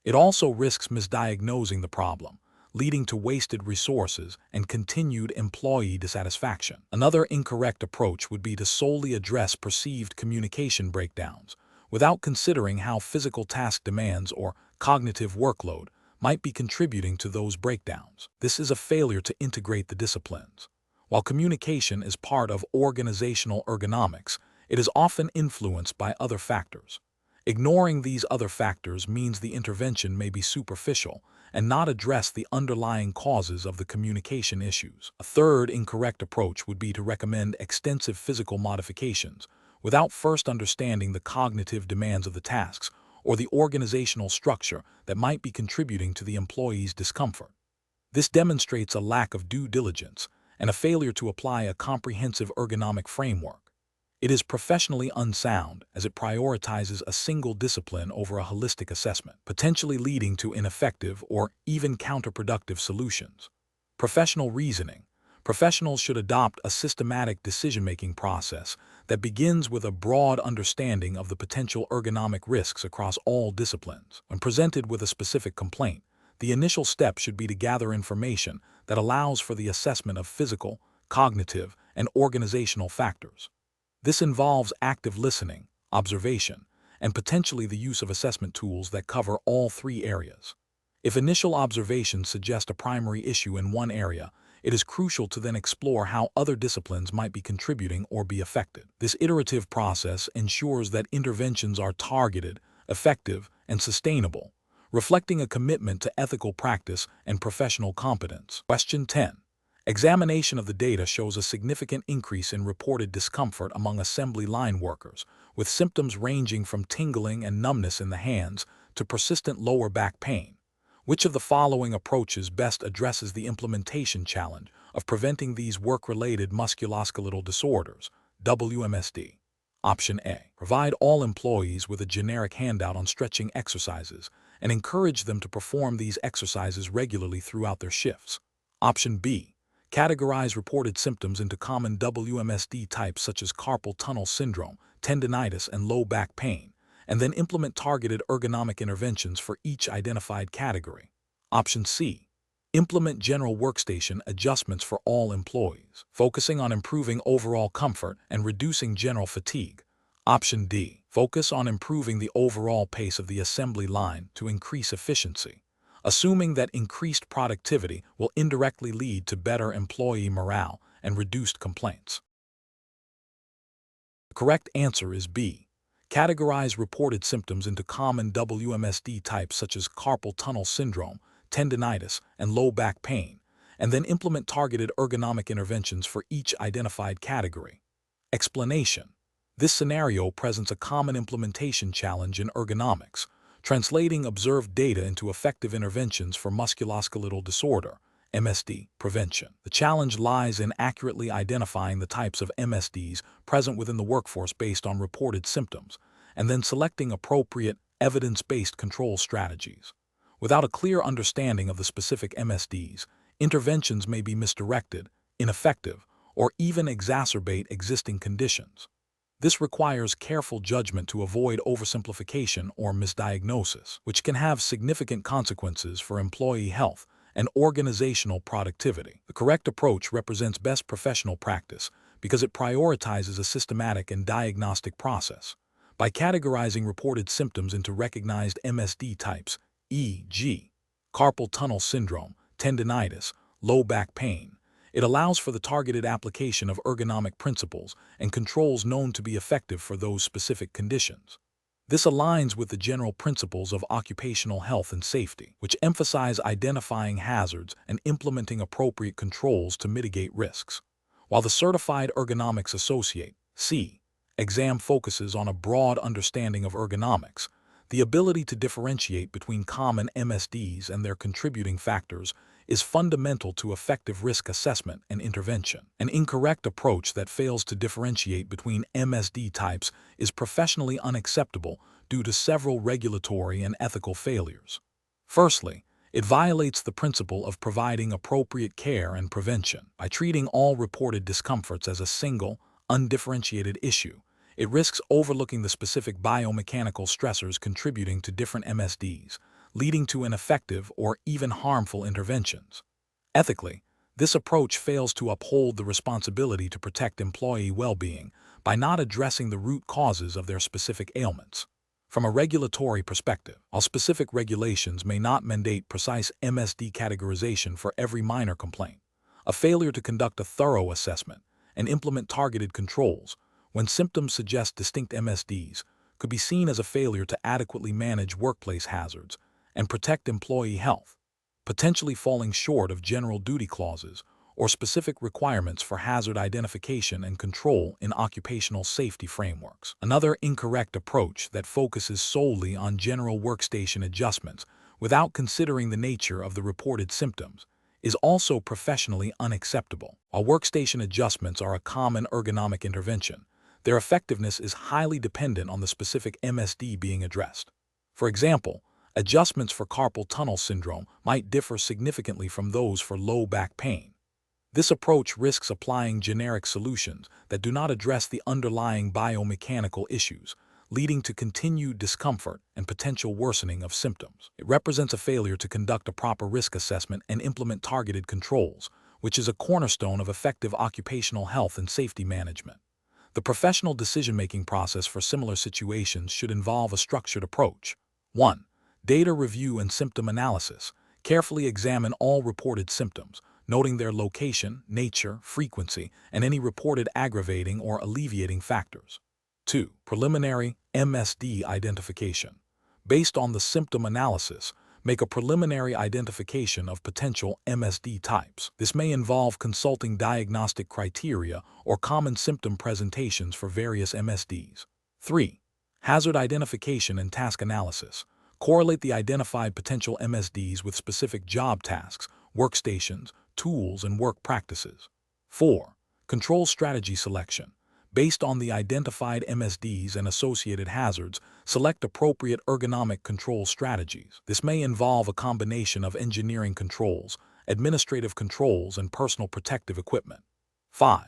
It also risks misdiagnosing the problem, leading to wasted resources and continued employee dissatisfaction. Another incorrect approach would be to solely address perceived communication breakdowns, without considering how physical task demands or cognitive workload might be contributing to those breakdowns. This is a failure to integrate the disciplines. While communication is part of organizational ergonomics, it is often influenced by other factors. Ignoring these other factors means the intervention may be superficial and not address the underlying causes of the communication issues. A third incorrect approach would be to recommend extensive physical modifications without first understanding the cognitive demands of the tasks or the organizational structure that might be contributing to the employee's discomfort. This demonstrates a lack of due diligence and a failure to apply a comprehensive ergonomic framework. It is professionally unsound as it prioritizes a single discipline over a holistic assessment, potentially leading to ineffective or even counterproductive solutions. Professional reasoning. Professionals should adopt a systematic decision-making process that begins with a broad understanding of the potential ergonomic risks across all disciplines. When presented with a specific complaint, the initial step should be to gather information that allows for the assessment of physical, cognitive, and organizational factors. This involves active listening, observation, and potentially the use of assessment tools that cover all three areas. If initial observations suggest a primary issue in one area, it is crucial to then explore how other disciplines might be contributing or be affected. This iterative process ensures that interventions are targeted, effective, and sustainable, reflecting a commitment to ethical practice and professional competence. Question 10. Examination of the data shows a significant increase in reported discomfort among assembly line workers, with symptoms ranging from tingling and numbness in the hands to persistent lower back pain. Which of the following approaches best addresses the implementation challenge of preventing these work-related musculoskeletal disorders, WMSD? Option A. Provide all employees with a generic handout on stretching exercises and encourage them to perform these exercises regularly throughout their shifts. Option B. Categorize reported symptoms into common WMSD types such as carpal tunnel syndrome, tendinitis, and low back pain, and then implement targeted ergonomic interventions for each identified category. Option C. Implement general workstation adjustments for all employees, focusing on improving overall comfort and reducing general fatigue. Option D. Focus on improving the overall pace of the assembly line to increase efficiency, assuming that increased productivity will indirectly lead to better employee morale and reduced complaints. The correct answer is B. Categorize reported symptoms into common WMSD types such as carpal tunnel syndrome, tendinitis, and low back pain, and then implement targeted ergonomic interventions for each identified category. Explanation. This scenario presents a common implementation challenge in ergonomics, translating observed data into effective interventions for musculoskeletal disorder, MSD, prevention. The challenge lies in accurately identifying the types of MSDs present within the workforce based on reported symptoms, and then selecting appropriate, evidence-based control strategies. Without a clear understanding of the specific MSDs, interventions may be misdirected, ineffective, or even exacerbate existing conditions. This requires careful judgment to avoid oversimplification or misdiagnosis, which can have significant consequences for employee health and organizational productivity. The correct approach represents best professional practice because it prioritizes a systematic and diagnostic process. By categorizing reported symptoms into recognized MSD types, e.g., carpal tunnel syndrome, tendinitis, low back pain, it allows for the targeted application of ergonomic principles and controls known to be effective for those specific conditions. This aligns with the general principles of occupational health and safety, which emphasize identifying hazards and implementing appropriate controls to mitigate risks. While the Certified Ergonomics Associate (C) exam focuses on a broad understanding of ergonomics, the ability to differentiate between common MSDs and their contributing factors is fundamental to effective risk assessment and intervention. An incorrect approach that fails to differentiate between MSD types is professionally unacceptable due to several regulatory and ethical failures. Firstly, it violates the principle of providing appropriate care and prevention. By treating all reported discomforts as a single, undifferentiated issue, it risks overlooking the specific biomechanical stressors contributing to different MSDs, leading to ineffective or even harmful interventions. Ethically, this approach fails to uphold the responsibility to protect employee well-being by not addressing the root causes of their specific ailments. From a regulatory perspective, while specific regulations may not mandate precise MSD categorization for every minor complaint, a failure to conduct a thorough assessment and implement targeted controls when symptoms suggest distinct MSDs could be seen as a failure to adequately manage workplace hazards and protect employee health, potentially falling short of general duty clauses or specific requirements for hazard identification and control in occupational safety frameworks. Another incorrect approach that focuses solely on general workstation adjustments without considering the nature of the reported symptoms is also professionally unacceptable. While workstation adjustments are a common ergonomic intervention, their effectiveness is highly dependent on the specific MSD being addressed. For example, adjustments for carpal tunnel syndrome might differ significantly from those for low back pain. This approach risks applying generic solutions that do not address the underlying biomechanical issues, leading to continued discomfort and potential worsening of symptoms. It represents a failure to conduct a proper risk assessment and implement targeted controls, which is a cornerstone of effective occupational health and safety management. The professional decision-making process for similar situations should involve a structured approach. 1. Data review and symptom analysis. Carefully examine all reported symptoms, noting their location, nature, frequency, and any reported aggravating or alleviating factors. 2. Preliminary MSD identification. Based on the symptom analysis, make a preliminary identification of potential MSD types. This may involve consulting diagnostic criteria or common symptom presentations for various MSDs. 3. Hazard identification and task analysis. Correlate the identified potential MSDs with specific job tasks, workstations, tools, and work practices. 4. Control strategy selection. Based on the identified MSDs and associated hazards, select appropriate ergonomic control strategies. This may involve a combination of engineering controls, administrative controls, and personal protective equipment. 5.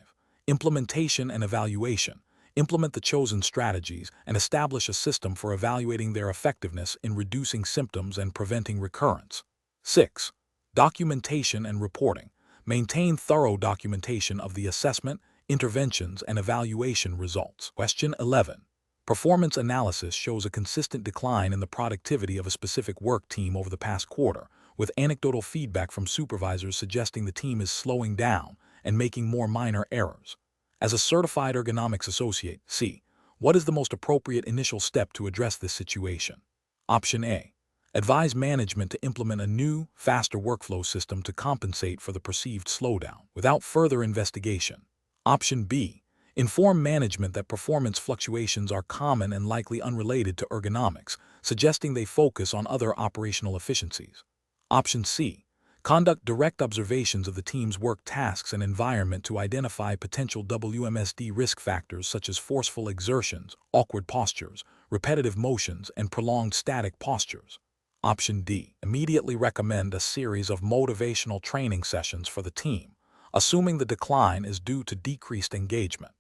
Implementation and evaluation. Implement the chosen strategies and establish a system for evaluating their effectiveness in reducing symptoms and preventing recurrence. 6. Documentation and reporting. Maintain thorough documentation of the assessment, interventions, and evaluation results. Question 11. Performance analysis shows a consistent decline in the productivity of a specific work team over the past quarter, with anecdotal feedback from supervisors suggesting the team is slowing down and making more minor errors. As a certified ergonomics associate, C. What is the most appropriate initial step to address this situation? Option A. Advise management to implement a new, faster workflow system to compensate for the perceived slowdown without further investigation. Option B. Inform management that performance fluctuations are common and likely unrelated to ergonomics, suggesting they focus on other operational efficiencies. Option C. Conduct direct observations of the team's work tasks and environment to identify potential WMSD risk factors such as forceful exertions, awkward postures, repetitive motions, and prolonged static postures. Option D. Immediately recommend a series of motivational training sessions for the team, assuming the decline is due to decreased engagement.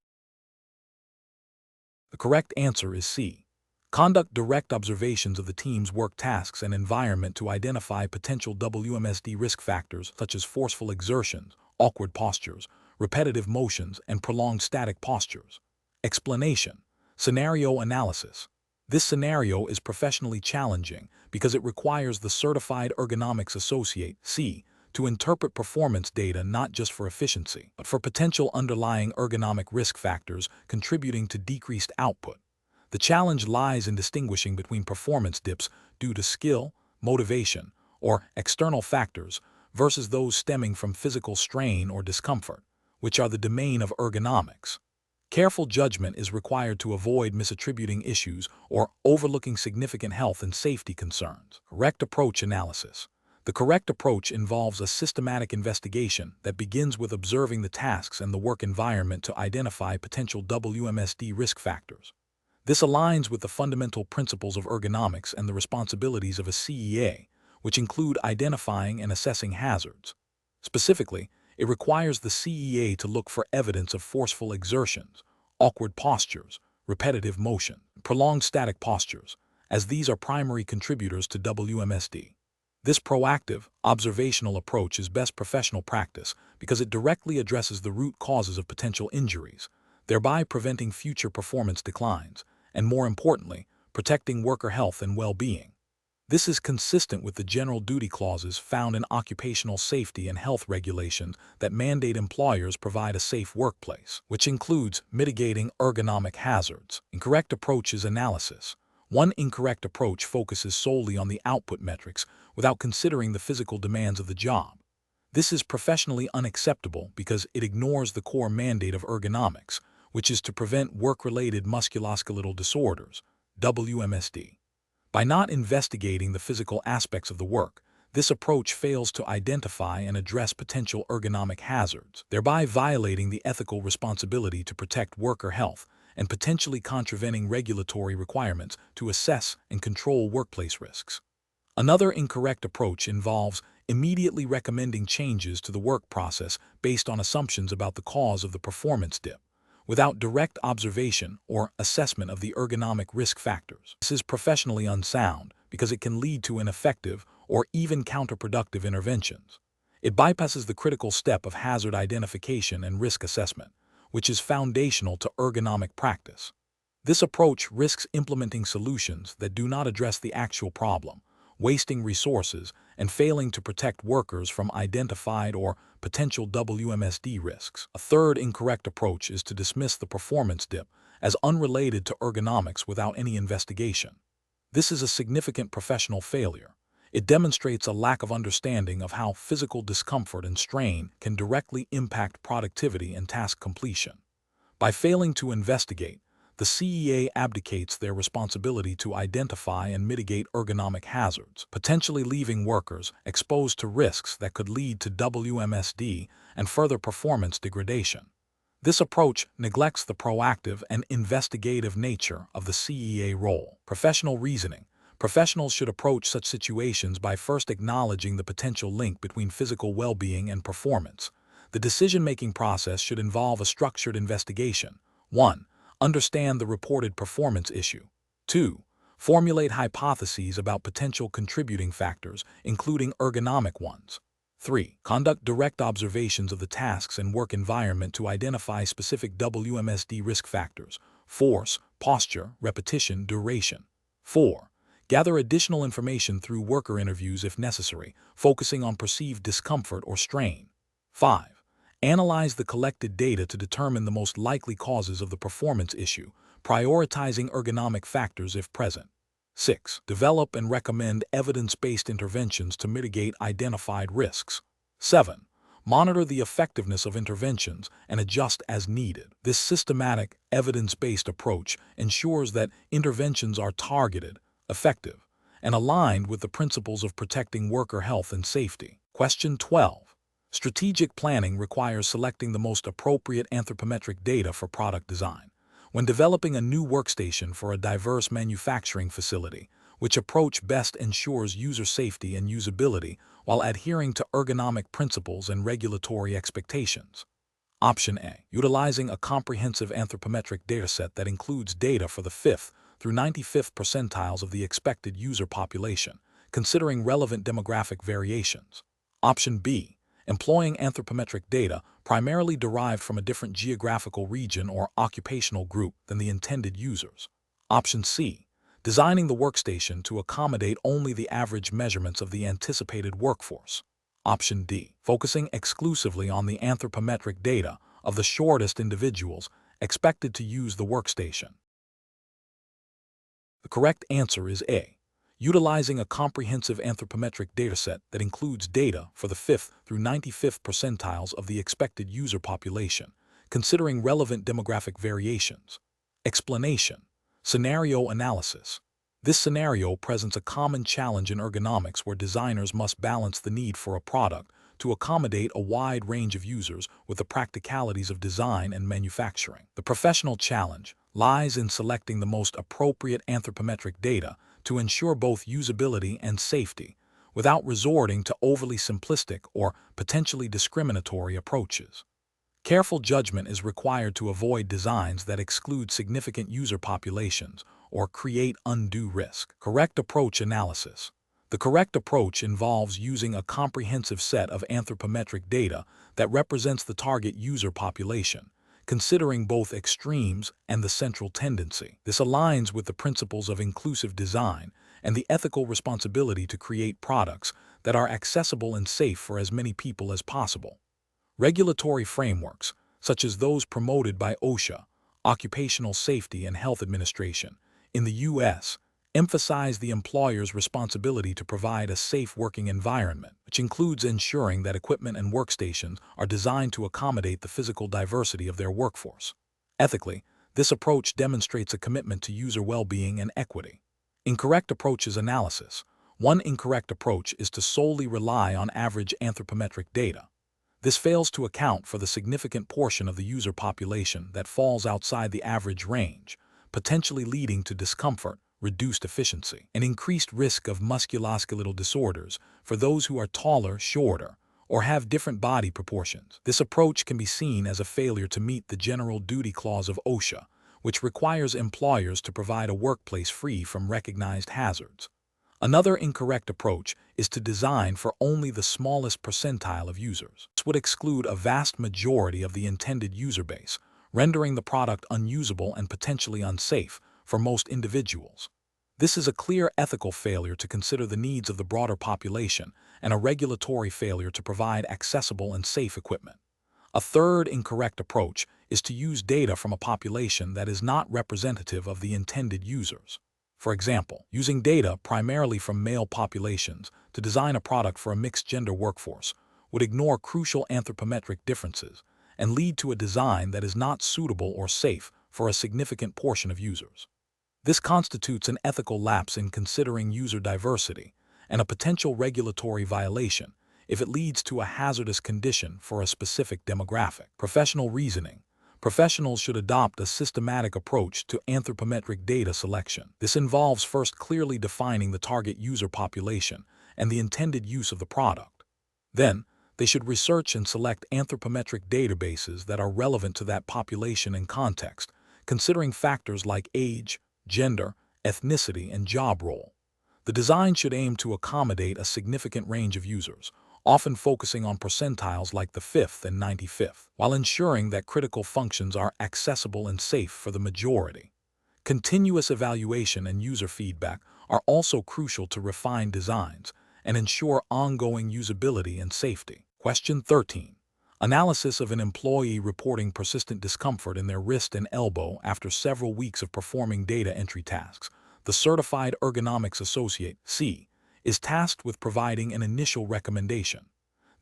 The correct answer is C. Conduct direct observations of the team's work tasks and environment to identify potential WMSD risk factors such as forceful exertions, awkward postures, repetitive motions, and prolonged static postures. Explanation. Scenario analysis. This scenario is professionally challenging because it requires the Certified Ergonomics Associate, C, to interpret performance data not just for efficiency, but for potential underlying ergonomic risk factors contributing to decreased output. The challenge lies in distinguishing between performance dips due to skill, motivation, or external factors versus those stemming from physical strain or discomfort, which are the domain of ergonomics. Careful judgment is required to avoid misattributing issues or overlooking significant health and safety concerns. Correct approach analysis. The correct approach involves a systematic investigation that begins with observing the tasks and the work environment to identify potential WMSD risk factors. This aligns with the fundamental principles of ergonomics and the responsibilities of a CEA, which include identifying and assessing hazards. Specifically, it requires the CEA to look for evidence of forceful exertions, awkward postures, repetitive motion, prolonged static postures, as these are primary contributors to WMSD. This proactive, observational approach is best professional practice because it directly addresses the root causes of potential injuries, thereby preventing future performance declines, and more importantly, protecting worker health and well-being. This is consistent with the general duty clauses found in occupational safety and health regulations that mandate employers provide a safe workplace, which includes mitigating ergonomic hazards. Incorrect approaches analysis. One incorrect approach focuses solely on the output metrics without considering the physical demands of the job. This is professionally unacceptable because it ignores the core mandate of ergonomics, which is to prevent work-related musculoskeletal disorders, WMSD. By not investigating the physical aspects of the work, this approach fails to identify and address potential ergonomic hazards, thereby violating the ethical responsibility to protect worker health and potentially contravening regulatory requirements to assess and control workplace risks. Another incorrect approach involves immediately recommending changes to the work process based on assumptions about the cause of the performance dip, without direct observation or assessment of the ergonomic risk factors. This is professionally unsound because it can lead to ineffective or even counterproductive interventions. It bypasses the critical step of hazard identification and risk assessment, which is foundational to ergonomic practice. This approach risks implementing solutions that do not address the actual problem, wasting resources, and failing to protect workers from identified or potential WMSD risks. A third incorrect approach is to dismiss the performance dip as unrelated to ergonomics without any investigation. This is a significant professional failure. It demonstrates a lack of understanding of how physical discomfort and strain can directly impact productivity and task completion. By failing to investigate, the CEA abdicates their responsibility to identify and mitigate ergonomic hazards, potentially leaving workers exposed to risks that could lead to WMSD and further performance degradation. This approach neglects the proactive and investigative nature of the CEA role. Professional reasoning. Professionals should approach such situations by first acknowledging the potential link between physical well-being and performance. The decision-making process should involve a structured investigation. 1. Understand the reported performance issue. 2. Formulate hypotheses about potential contributing factors, including ergonomic ones. 3. Conduct direct observations of the tasks and work environment to identify specific WMSD risk factors: force, posture, repetition, duration. 4. Gather additional information through worker interviews if necessary, focusing on perceived discomfort or strain. 5. Analyze the collected data to determine the most likely causes of the performance issue, prioritizing ergonomic factors if present. 6. Develop and recommend evidence-based interventions to mitigate identified risks. 7. Monitor the effectiveness of interventions and adjust as needed. This systematic, evidence-based approach ensures that interventions are targeted, effective, and aligned with the principles of protecting worker health and safety. Question 12. Strategic planning requires selecting the most appropriate anthropometric data for product design. When developing a new workstation for a diverse manufacturing facility, which approach best ensures user safety and usability while adhering to ergonomic principles and regulatory expectations? Option A. Utilizing a comprehensive anthropometric dataset that includes data for the 5th through 95th percentiles of the expected user population, considering relevant demographic variations. Option B. Employing anthropometric data primarily derived from a different geographical region or occupational group than the intended users. Option C. Designing the workstation to accommodate only the average measurements of the anticipated workforce. Option D. Focusing exclusively on the anthropometric data of the shortest individuals expected to use the workstation. The correct answer is A. Utilizing a comprehensive anthropometric dataset that includes data for the 5th through 95th percentiles of the expected user population, considering relevant demographic variations. Explanation. Scenario analysis. This scenario presents a common challenge in ergonomics where designers must balance the need for a product to accommodate a wide range of users with the practicalities of design and manufacturing. The professional challenge lies in selecting the most appropriate anthropometric data to ensure both usability and safety, without resorting to overly simplistic or potentially discriminatory approaches. Careful judgment is required to avoid designs that exclude significant user populations or create undue risk. Correct approach analysis. The correct approach involves using a comprehensive set of anthropometric data that represents the target user population, considering both extremes and the central tendency. This aligns with the principles of inclusive design and the ethical responsibility to create products that are accessible and safe for as many people as possible. Regulatory frameworks, such as those promoted by OSHA, Occupational Safety and Health Administration, in the U.S., emphasize the employer's responsibility to provide a safe working environment, which includes ensuring that equipment and workstations are designed to accommodate the physical diversity of their workforce. Ethically, this approach demonstrates a commitment to user well-being and equity. Incorrect approaches analysis. One incorrect approach is to solely rely on average anthropometric data. This fails to account for the significant portion of the user population that falls outside the average range, potentially leading to discomfort, reduced efficiency, and increased risk of musculoskeletal disorders for those who are taller, shorter, or have different body proportions. This approach can be seen as a failure to meet the General Duty Clause of OSHA, which requires employers to provide a workplace free from recognized hazards. Another incorrect approach is to design for only the smallest percentile of users. This would exclude a vast majority of the intended user base, rendering the product unusable and potentially unsafe for most individuals. This is a clear ethical failure to consider the needs of the broader population and a regulatory failure to provide accessible and safe equipment. A third incorrect approach is to use data from a population that is not representative of the intended users. For example, using data primarily from male populations to design a product for a mixed-gender workforce would ignore crucial anthropometric differences and lead to a design that is not suitable or safe for a significant portion of users. This constitutes an ethical lapse in considering user diversity and a potential regulatory violation if it leads to a hazardous condition for a specific demographic. Professional reasoning. Professionals should adopt a systematic approach to anthropometric data selection. This involves first clearly defining the target user population and the intended use of the product. Then, they should research and select anthropometric databases that are relevant to that population and context, considering factors like age, gender, ethnicity, and job role. The design should aim to accommodate a significant range of users, often focusing on percentiles like the 5th and 95th, while ensuring that critical functions are accessible and safe for the majority. Continuous evaluation and user feedback are also crucial to refine designs and ensure ongoing usability and safety. Question 13. Analysis of an employee reporting persistent discomfort in their wrist and elbow after several weeks of performing data entry tasks. The Certified Ergonomics Associate, C, is tasked with providing an initial recommendation.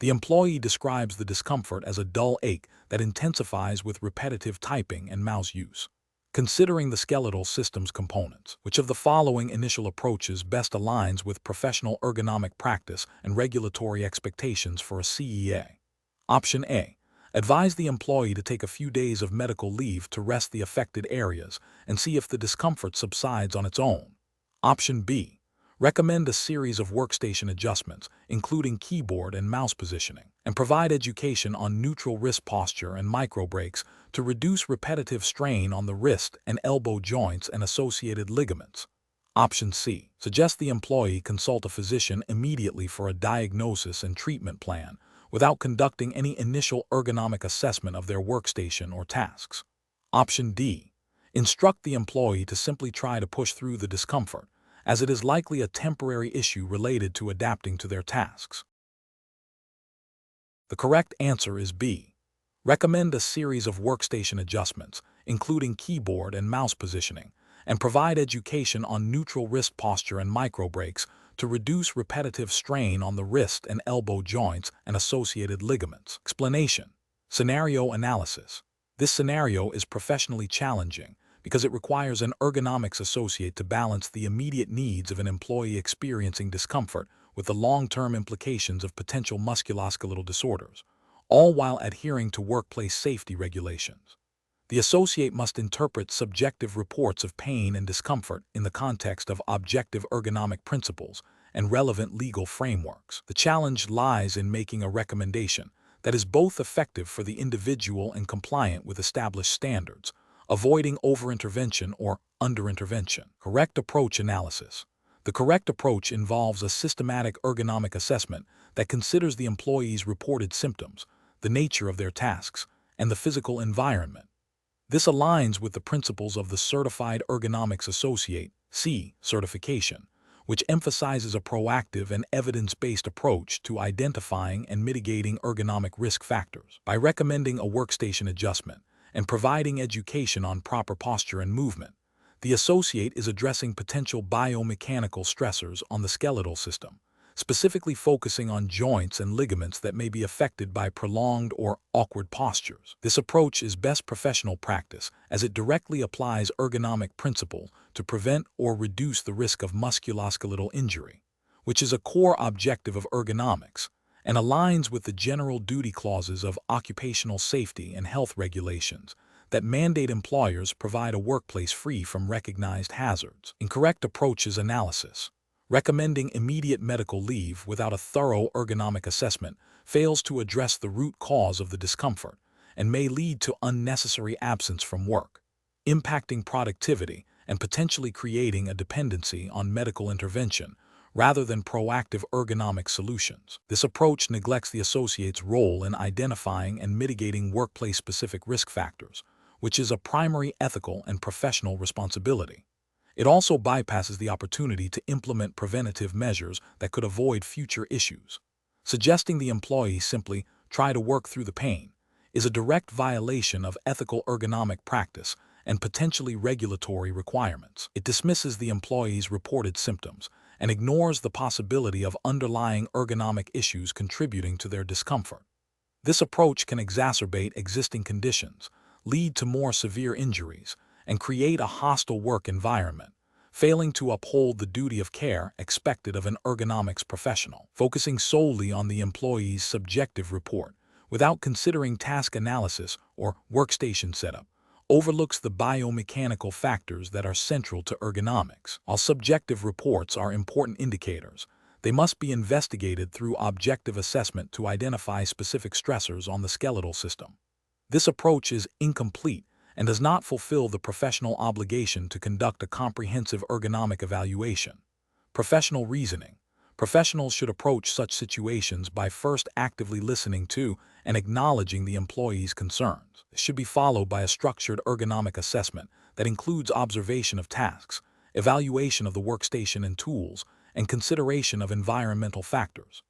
The employee describes the discomfort as a dull ache that intensifies with repetitive typing and mouse use. Considering the skeletal system's components, which of the following initial approaches best aligns with professional ergonomic practice and regulatory expectations for a CEA? Option A. Advise the employee to take a few days of medical leave to rest the affected areas and see if the discomfort subsides on its own. Option B. Recommend a series of workstation adjustments, including keyboard and mouse positioning, and provide education on neutral wrist posture and micro breaks to reduce repetitive strain on the wrist and elbow joints and associated ligaments. Option C. Suggest the employee consult a physician immediately for a diagnosis and treatment plan, without conducting any initial ergonomic assessment of their workstation or tasks. Option D. Instruct the employee to simply try to push through the discomfort, as it is likely a temporary issue related to adapting to their tasks. The correct answer is B. Recommend a series of workstation adjustments, including keyboard and mouse positioning, and provide education on neutral wrist posture and micro breaks to reduce repetitive strain on the wrist and elbow joints and associated ligaments. Explanation. Scenario analysis. This scenario is professionally challenging because it requires an ergonomics associate to balance the immediate needs of an employee experiencing discomfort with the long-term implications of potential musculoskeletal disorders, all while adhering to workplace safety regulations. The associate must interpret subjective reports of pain and discomfort in the context of objective ergonomic principles and relevant legal frameworks. The challenge lies in making a recommendation that is both effective for the individual and compliant with established standards, avoiding over-intervention or under-intervention. Correct approach analysis. The correct approach involves a systematic ergonomic assessment that considers the employee's reported symptoms, the nature of their tasks, and the physical environment. This aligns with the principles of the Certified Ergonomics Associate (CE) certification, which emphasizes a proactive and evidence-based approach to identifying and mitigating ergonomic risk factors. By recommending a workstation adjustment and providing education on proper posture and movement, the associate is addressing potential biomechanical stressors on the skeletal system, specifically focusing on joints and ligaments that may be affected by prolonged or awkward postures. This approach is best professional practice as it directly applies ergonomic principles to prevent or reduce the risk of musculoskeletal injury, which is a core objective of ergonomics and aligns with the general duty clauses of occupational safety and health regulations that mandate employers provide a workplace free from recognized hazards. Incorrect approaches analysis. Recommending immediate medical leave without a thorough ergonomic assessment fails to address the root cause of the discomfort and may lead to unnecessary absence from work, impacting productivity and potentially creating a dependency on medical intervention rather than proactive ergonomic solutions. This approach neglects the associate's role in identifying and mitigating workplace-specific risk factors, which is a primary ethical and professional responsibility. It also bypasses the opportunity to implement preventative measures that could avoid future issues. Suggesting the employee simply try to work through the pain is a direct violation of ethical ergonomic practice and potentially regulatory requirements. It dismisses the employee's reported symptoms and ignores the possibility of underlying ergonomic issues contributing to their discomfort. This approach can exacerbate existing conditions, lead to more severe injuries, and create a hostile work environment, failing to uphold the duty of care expected of an ergonomics professional. Focusing solely on the employee's subjective report, without considering task analysis or workstation setup, overlooks the biomechanical factors that are central to ergonomics. While subjective reports are important indicators, they must be investigated through objective assessment to identify specific stressors on the skeletal system. This approach is incomplete and does not fulfill the professional obligation to conduct a comprehensive ergonomic evaluation. Professional reasoning. Professionals should approach such situations by first actively listening to and acknowledging the employee's concerns. This should be followed by a structured ergonomic assessment that includes observation of tasks, evaluation of the workstation and tools, and consideration of environmental factors.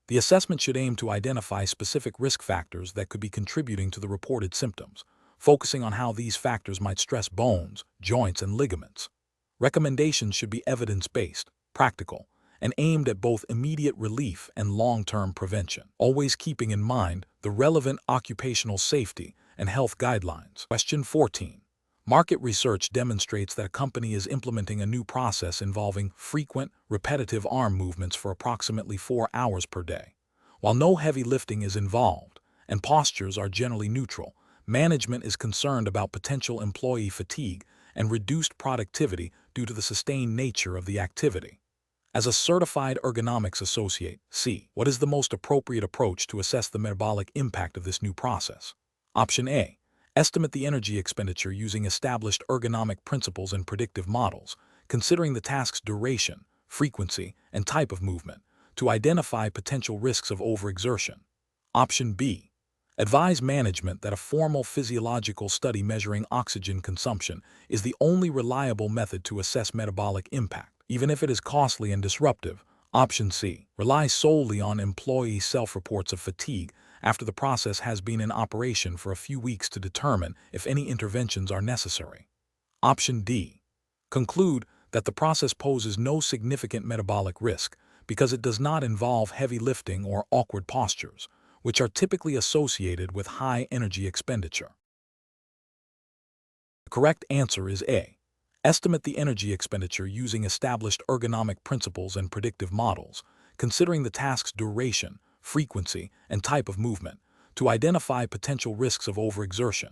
The assessment should aim to identify specific risk factors that could be contributing to the reported symptoms, focusing on how these factors might stress bones, joints, and ligaments. Recommendations should be evidence-based, practical, and aimed at both immediate relief and long-term prevention, always keeping in mind the relevant occupational safety and health guidelines. Question 14. Market research demonstrates that a company is implementing a new process involving frequent, repetitive arm movements for approximately 4 hours per day. While no heavy lifting is involved and postures are generally neutral, management is concerned about potential employee fatigue and reduced productivity due to the sustained nature of the activity. As a certified ergonomics associate, C. What is the most appropriate approach to assess the metabolic impact of this new process? Option A. Estimate the energy expenditure using established ergonomic principles and predictive models, considering the task's duration, frequency, and type of movement, to identify potential risks of overexertion. Option B. Advise management that a formal physiological study measuring oxygen consumption is the only reliable method to assess metabolic impact, even if it is costly and disruptive. Option C. Rely solely on employee self-reports of fatigue after the process has been in operation for a few weeks to determine if any interventions are necessary. Option D. Conclude that the process poses no significant metabolic risk because it does not involve heavy lifting or awkward postures, which are typically associated with high energy expenditure. The correct answer is A. Estimate the energy expenditure using established ergonomic principles and predictive models, considering the task's duration, frequency, and type of movement, to identify potential risks of overexertion.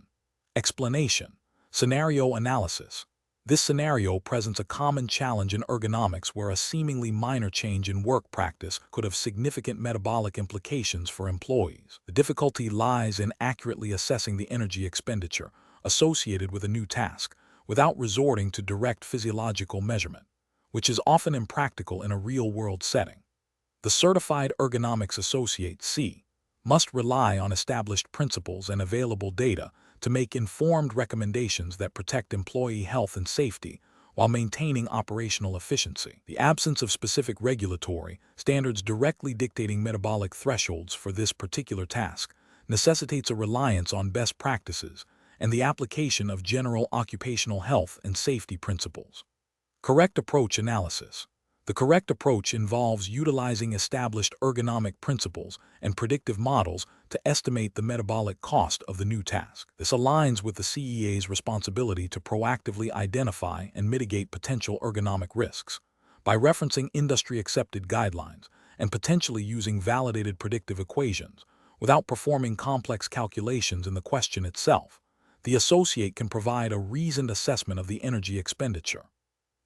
Explanation. Scenario analysis. This scenario presents a common challenge in ergonomics where a seemingly minor change in work practice could have significant metabolic implications for employees. The difficulty lies in accurately assessing the energy expenditure associated with a new task without resorting to direct physiological measurement, which is often impractical in a real-world setting. The Certified Ergonomics Associate (C) must rely on established principles and available data to make informed recommendations that protect employee health and safety while maintaining operational efficiency. The absence of specific regulatory standards directly dictating metabolic thresholds for this particular task necessitates a reliance on best practices and the application of general occupational health and safety principles. Correct approach analysis. The correct approach involves utilizing established ergonomic principles and predictive models to estimate the metabolic cost of the new task. This aligns with the CEA's responsibility to proactively identify and mitigate potential ergonomic risks by referencing industry-accepted guidelines and potentially using validated predictive equations without performing complex calculations in the question itself. The associate can provide a reasoned assessment of the energy expenditure.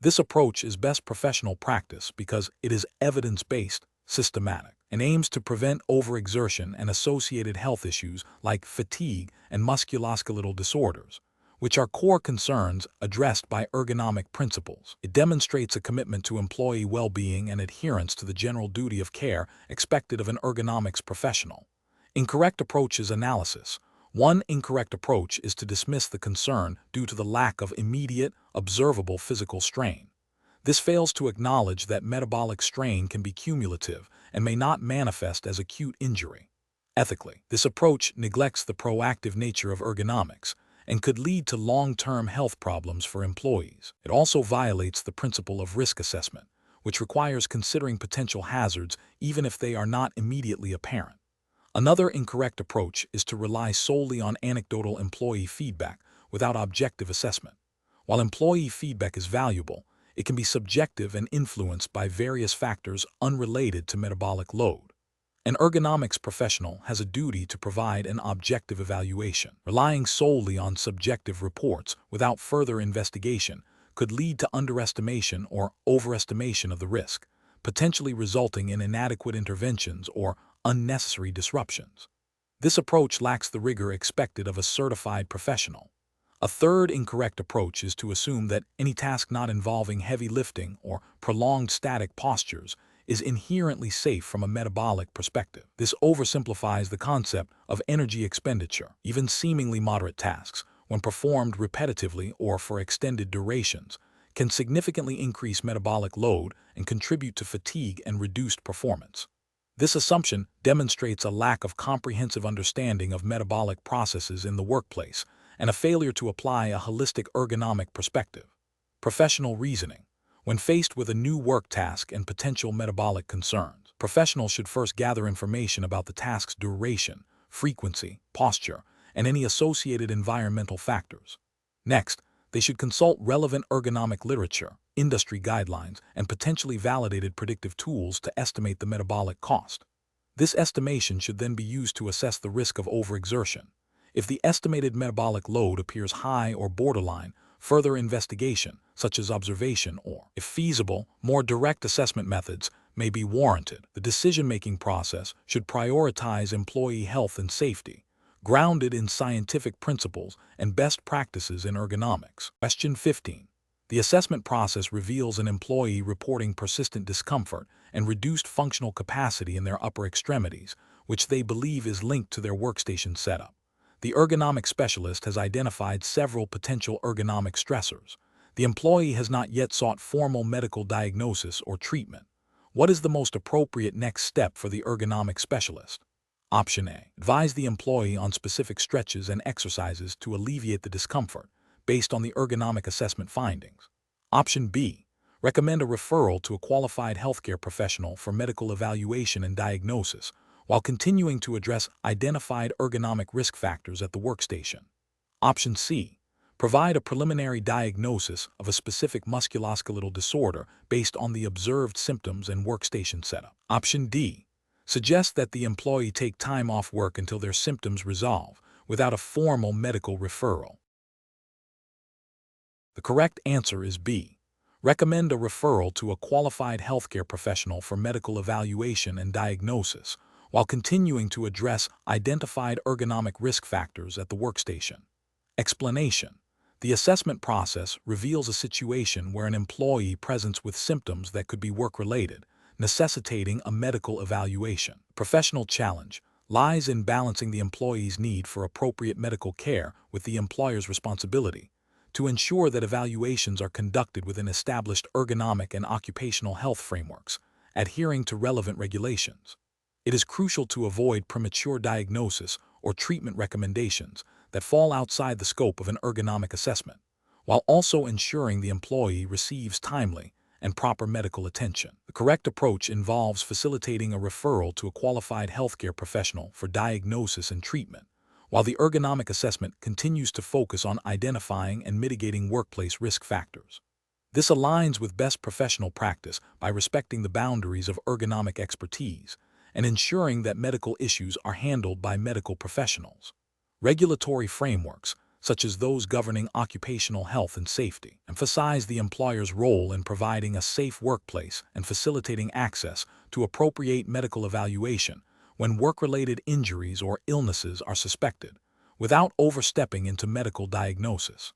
This approach is best professional practice because it is evidence-based, systematic, and aims to prevent overexertion and associated health issues like fatigue and musculoskeletal disorders, which are core concerns addressed by ergonomic principles. It demonstrates a commitment to employee well-being and adherence to the general duty of care expected of an ergonomics professional. Incorrect approaches analysis. One incorrect approach is to dismiss the concern due to the lack of immediate, observable physical strain. This fails to acknowledge that metabolic strain can be cumulative and may not manifest as acute injury. Ethically, this approach neglects the proactive nature of ergonomics and could lead to long-term health problems for employees. It also violates the principle of risk assessment, which requires considering potential hazards even if they are not immediately apparent. Another incorrect approach is to rely solely on anecdotal employee feedback without objective assessment. While employee feedback is valuable, it can be subjective and influenced by various factors unrelated to metabolic load. An ergonomics professional has a duty to provide an objective evaluation. Relying solely on subjective reports without further investigation could lead to underestimation or overestimation of the risk, potentially resulting in inadequate interventions or unnecessary disruptions. This approach lacks the rigor expected of a certified professional. A third incorrect approach is to assume that any task not involving heavy lifting or prolonged static postures is inherently safe from a metabolic perspective. This oversimplifies the concept of energy expenditure. Even seemingly moderate tasks, when performed repetitively or for extended durations, can significantly increase metabolic load and contribute to fatigue and reduced performance. This assumption demonstrates a lack of comprehensive understanding of metabolic processes in the workplace and a failure to apply a holistic ergonomic perspective. Professional reasoning. When faced with a new work task and potential metabolic concerns, professionals should first gather information about the task's duration, frequency, posture, and any associated environmental factors. Next, they should consult relevant ergonomic literature, industry guidelines, and potentially validated predictive tools to estimate the metabolic cost. This estimation should then be used to assess the risk of overexertion. If the estimated metabolic load appears high or borderline, further investigation, such as observation or, if feasible, more direct assessment methods may be warranted. The decision-making process should prioritize employee health and safety, grounded in scientific principles and best practices in ergonomics. Question 15. The assessment process reveals an employee reporting persistent discomfort and reduced functional capacity in their upper extremities, which they believe is linked to their workstation setup. The ergonomic specialist has identified several potential ergonomic stressors. The employee has not yet sought formal medical diagnosis or treatment. What is the most appropriate next step for the ergonomic specialist? Option A. Advise the employee on specific stretches and exercises to alleviate the discomfort based on the ergonomic assessment findings. Option B. Recommend a referral to a qualified healthcare professional for medical evaluation and diagnosis while continuing to address identified ergonomic risk factors at the workstation. Option C. Provide a preliminary diagnosis of a specific musculoskeletal disorder based on the observed symptoms and workstation setup. Option D. Suggest that the employee take time off work until their symptoms resolve without a formal medical referral. The correct answer is B. Recommend a referral to a qualified healthcare professional for medical evaluation and diagnosis while continuing to address identified ergonomic risk factors at the workstation. Explanation. The assessment process reveals a situation where an employee presents with symptoms that could be work-related, necessitating a medical evaluation. Professional challenge lies in balancing the employee's need for appropriate medical care with the employer's responsibility to ensure that evaluations are conducted within established ergonomic and occupational health frameworks, adhering to relevant regulations. It is crucial to avoid premature diagnosis or treatment recommendations that fall outside the scope of an ergonomic assessment, while also ensuring the employee receives timely and proper medical attention. The correct approach involves facilitating a referral to a qualified healthcare professional for diagnosis and treatment, while the ergonomic assessment continues to focus on identifying and mitigating workplace risk factors. This aligns with best professional practice by respecting the boundaries of ergonomic expertise and ensuring that medical issues are handled by medical professionals. Regulatory frameworks, such as those governing occupational health and safety, emphasize the employer's role in providing a safe workplace and facilitating access to appropriate medical evaluation when work-related injuries or illnesses are suspected, without overstepping into medical diagnosis.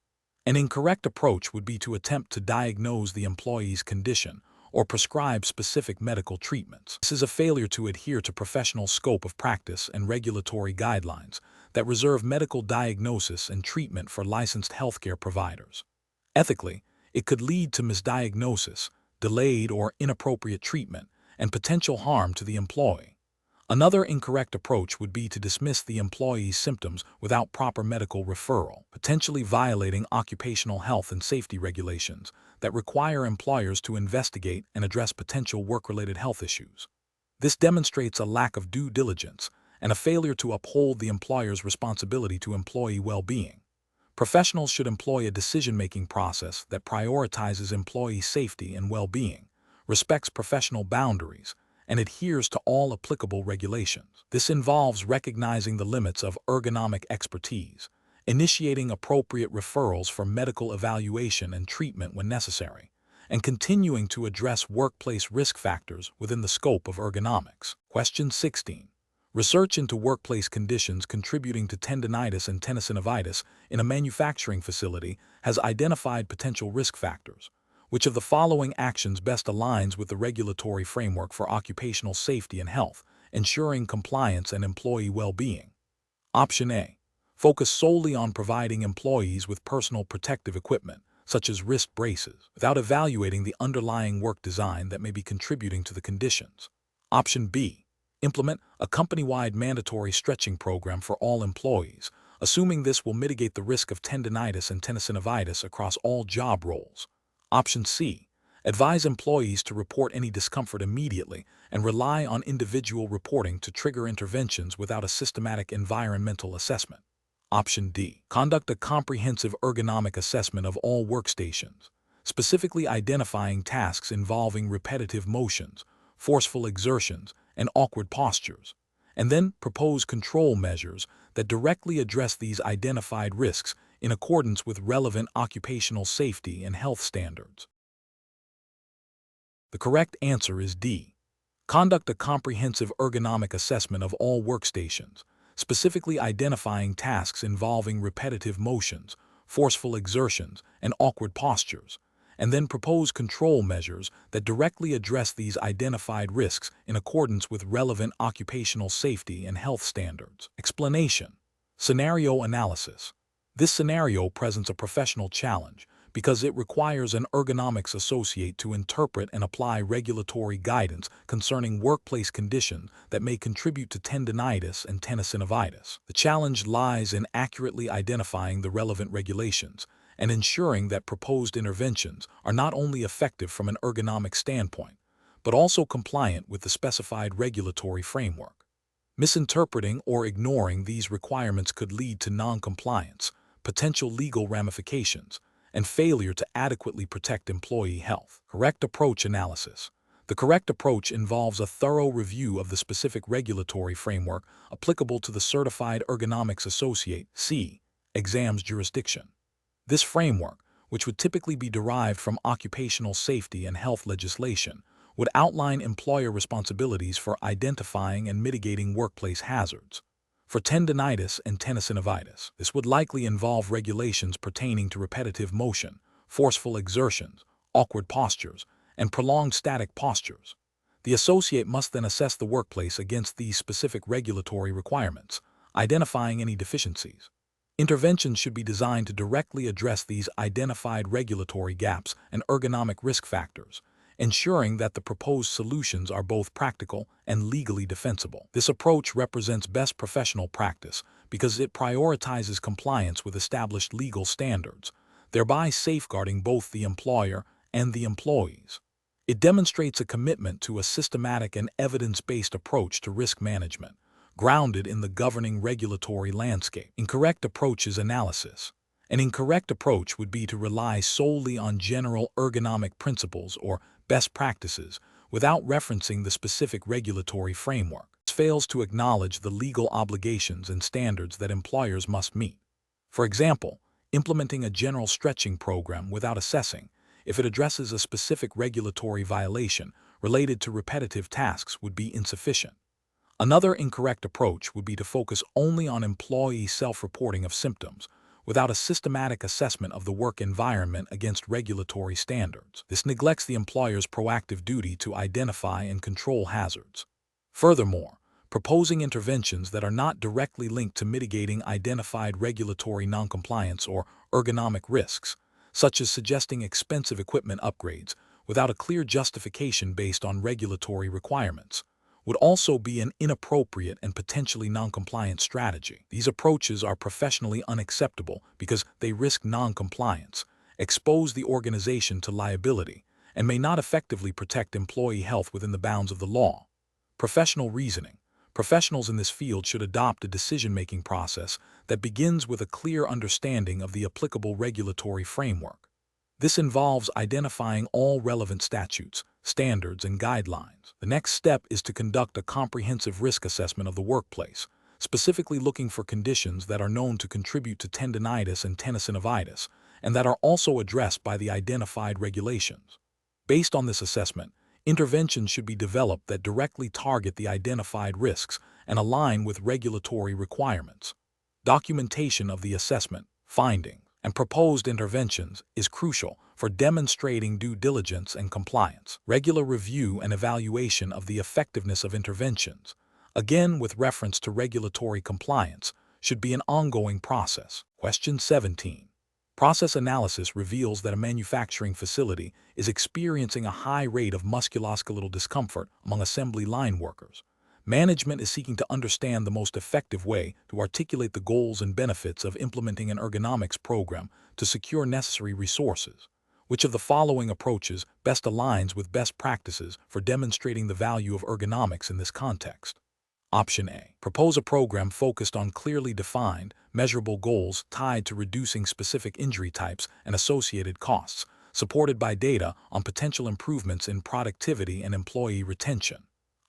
An incorrect approach would be to attempt to diagnose the employee's condition or prescribe specific medical treatments. This is a failure to adhere to professional scope of practice and regulatory guidelines that reserve medical diagnosis and treatment for licensed healthcare providers. Ethically, it could lead to misdiagnosis, delayed or inappropriate treatment, and potential harm to the employee. Another incorrect approach would be to dismiss the employee's symptoms without proper medical referral, potentially violating occupational health and safety regulations that require employers to investigate and address potential work-related health issues. This demonstrates a lack of due diligence and a failure to uphold the employer's responsibility to employee well-being. Professionals should employ a decision-making process that prioritizes employee safety and well-being, respects professional boundaries, and adheres to all applicable regulations. This involves recognizing the limits of ergonomic expertise, initiating appropriate referrals for medical evaluation and treatment when necessary, and continuing to address workplace risk factors within the scope of ergonomics. Question 16. Research into workplace conditions contributing to tendinitis and tenosynovitis in a manufacturing facility has identified potential risk factors. Which of the following actions best aligns with the regulatory framework for occupational safety and health, ensuring compliance and employee well-being? Option A. Focus solely on providing employees with personal protective equipment, such as wrist braces, without evaluating the underlying work design that may be contributing to the conditions. Option B. Implement a company-wide mandatory stretching program for all employees, assuming this will mitigate the risk of tendinitis and tenosynovitis across all job roles. Option C. Advise employees to report any discomfort immediately and rely on individual reporting to trigger interventions without a systematic environmental assessment. Option D. Conduct a comprehensive ergonomic assessment of all workstations, specifically identifying tasks involving repetitive motions, forceful exertions, and awkward postures, and then propose control measures that directly address these identified risks in accordance with relevant occupational safety and health standards. The correct answer is D. Conduct a comprehensive ergonomic assessment of all workstations, specifically identifying tasks involving repetitive motions, forceful exertions, and awkward postures, and then propose control measures that directly address these identified risks in accordance with relevant occupational safety and health standards. Explanation. Scenario analysis. This scenario presents a professional challenge because it requires an ergonomics associate to interpret and apply regulatory guidance concerning workplace conditions that may contribute to tendinitis and tenosynovitis. The challenge lies in accurately identifying the relevant regulations and ensuring that proposed interventions are not only effective from an ergonomic standpoint, but also compliant with the specified regulatory framework. Misinterpreting or ignoring these requirements could lead to non-compliance, potential legal ramifications, and failure to adequately protect employee health. Correct approach analysis. The correct approach involves a thorough review of the specific regulatory framework applicable to the Certified Ergonomics Associate (CEA) exam's jurisdiction. This framework, which would typically be derived from occupational safety and health legislation, would outline employer responsibilities for identifying and mitigating workplace hazards. for tendinitis and tenosynovitis. This would likely involve regulations pertaining to repetitive motion, forceful exertions, awkward postures, and prolonged static postures. The associate must then assess the workplace against these specific regulatory requirements, identifying any deficiencies. Interventions should be designed to directly address these identified regulatory gaps and ergonomic risk factors, ensuring that the proposed solutions are both practical and legally defensible. This approach represents best professional practice because it prioritizes compliance with established legal standards, thereby safeguarding both the employer and the employees. It demonstrates a commitment to a systematic and evidence-based approach to risk management, grounded in the governing regulatory landscape. Incorrect approach is analysis. An incorrect approach would be to rely solely on general ergonomic principles or best practices without referencing the specific regulatory framework. This fails to acknowledge the legal obligations and standards that employers must meet. For example, implementing a general stretching program without assessing if it addresses a specific regulatory violation related to repetitive tasks would be insufficient. Another incorrect approach would be to focus only on employee self-reporting of symptoms, without a systematic assessment of the work environment against regulatory standards. This neglects the employer's proactive duty to identify and control hazards. Furthermore, proposing interventions that are not directly linked to mitigating identified regulatory noncompliance or ergonomic risks, such as suggesting expensive equipment upgrades without a clear justification based on regulatory requirements, would also be an inappropriate and potentially non-compliant strategy. These approaches are professionally unacceptable because they risk non-compliance, expose the organization to liability, and may not effectively protect employee health within the bounds of the law. Professional reasoning. Professionals in this field should adopt a decision-making process that begins with a clear understanding of the applicable regulatory framework. This involves identifying all relevant statutes, standards, and guidelines. The next step is to conduct a comprehensive risk assessment of the workplace, specifically looking for conditions that are known to contribute to tendinitis and tenosynovitis, and that are also addressed by the identified regulations. Based on this assessment, interventions should be developed that directly target the identified risks and align with regulatory requirements. Documentation of the assessment, findings, and proposed interventions is crucial for demonstrating due diligence and compliance. Regular review and evaluation of the effectiveness of interventions, again with reference to regulatory compliance, should be an ongoing process. Question 17. Process analysis reveals that a manufacturing facility is experiencing a high rate of musculoskeletal discomfort among assembly line workers. Management is seeking to understand the most effective way to articulate the goals and benefits of implementing an ergonomics program to secure necessary resources. Which of the following approaches best aligns with best practices for demonstrating the value of ergonomics in this context? Option A. Propose a program focused on clearly defined, measurable goals tied to reducing specific injury types and associated costs, supported by data on potential improvements in productivity and employee retention.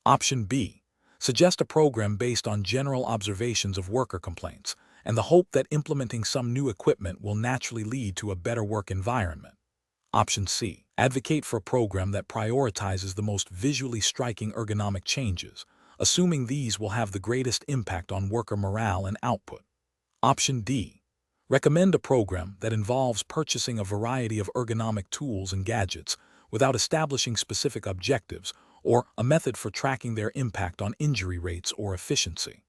Option B. Suggest a program based on general observations of worker complaints and the hope that implementing some new equipment will naturally lead to a better work environment. Option C. Advocate for a program that prioritizes the most visually striking ergonomic changes, assuming these will have the greatest impact on worker morale and output. Option D. Recommend a program that involves purchasing a variety of ergonomic tools and gadgets without establishing specific objectives or a method for tracking their impact on injury rates or efficiency.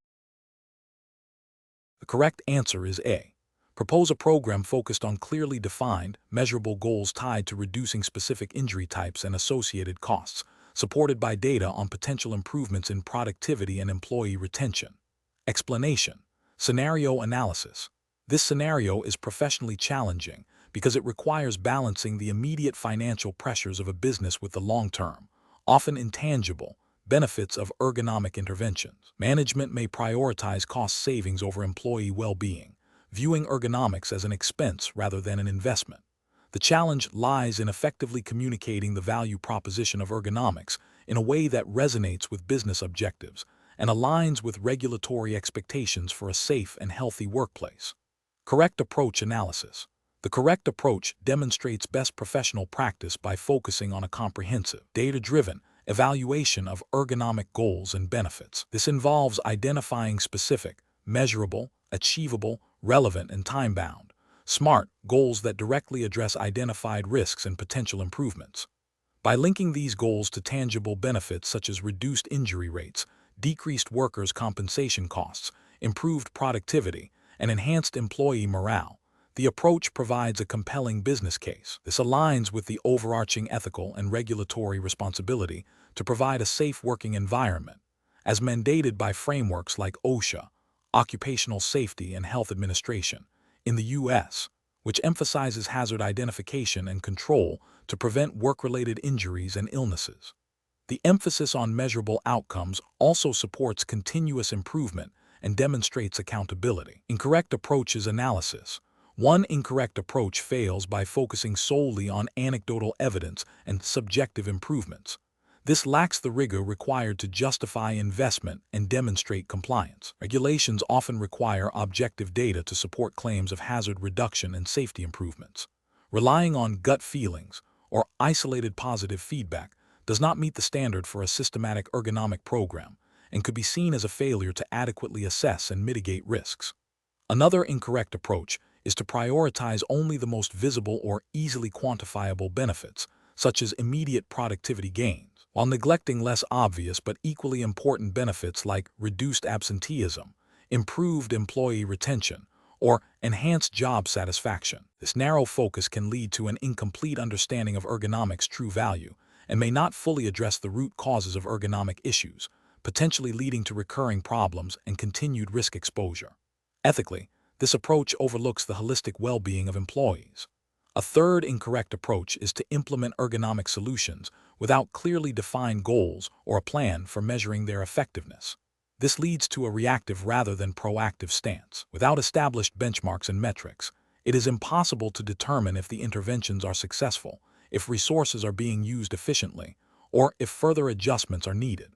The correct answer is A. Propose a program focused on clearly defined, measurable goals tied to reducing specific injury types and associated costs, supported by data on potential improvements in productivity and employee retention. Explanation. Scenario analysis. This scenario is professionally challenging because it requires balancing the immediate financial pressures of a business with the long-term, often intangible, benefits of ergonomic interventions. Management may prioritize cost savings over employee well-being, viewing ergonomics as an expense rather than an investment. The challenge lies in effectively communicating the value proposition of ergonomics in a way that resonates with business objectives and aligns with regulatory expectations for a safe and healthy workplace. Correct approach analysis. The correct approach demonstrates best professional practice by focusing on a comprehensive, data-driven evaluation of ergonomic goals and benefits. This involves identifying specific, measurable, achievable, relevant, and time-bound. SMART, goals that directly address identified risks and potential improvements. By linking these goals to tangible benefits such as reduced injury rates, decreased workers' compensation costs, improved productivity, and enhanced employee morale, the approach provides a compelling business case. This aligns with the overarching ethical and regulatory responsibility to provide a safe working environment, as mandated by frameworks like OSHA, Occupational Safety and Health Administration, in the U.S., which emphasizes hazard identification and control to prevent work-related injuries and illnesses. The emphasis on measurable outcomes also supports continuous improvement and demonstrates accountability. Incorrect approaches analysis. One incorrect approach fails by focusing solely on anecdotal evidence and subjective improvements. This lacks the rigor required to justify investment and demonstrate compliance. Regulations often require objective data to support claims of hazard reduction and safety improvements. Relying on gut feelings or isolated positive feedback does not meet the standard for a systematic ergonomic program and could be seen as a failure to adequately assess and mitigate risks. Another incorrect approach is to prioritize only the most visible or easily quantifiable benefits, such as immediate productivity gains, while neglecting less obvious but equally important benefits like reduced absenteeism, improved employee retention, or enhanced job satisfaction. This narrow focus can lead to an incomplete understanding of ergonomics' true value and may not fully address the root causes of ergonomic issues, potentially leading to recurring problems and continued risk exposure. Ethically, this approach overlooks the holistic well-being of employees. A third incorrect approach is to implement ergonomic solutions without clearly defined goals or a plan for measuring their effectiveness. This leads to a reactive rather than proactive stance. Without established benchmarks and metrics, it is impossible to determine if the interventions are successful, if resources are being used efficiently, or if further adjustments are needed.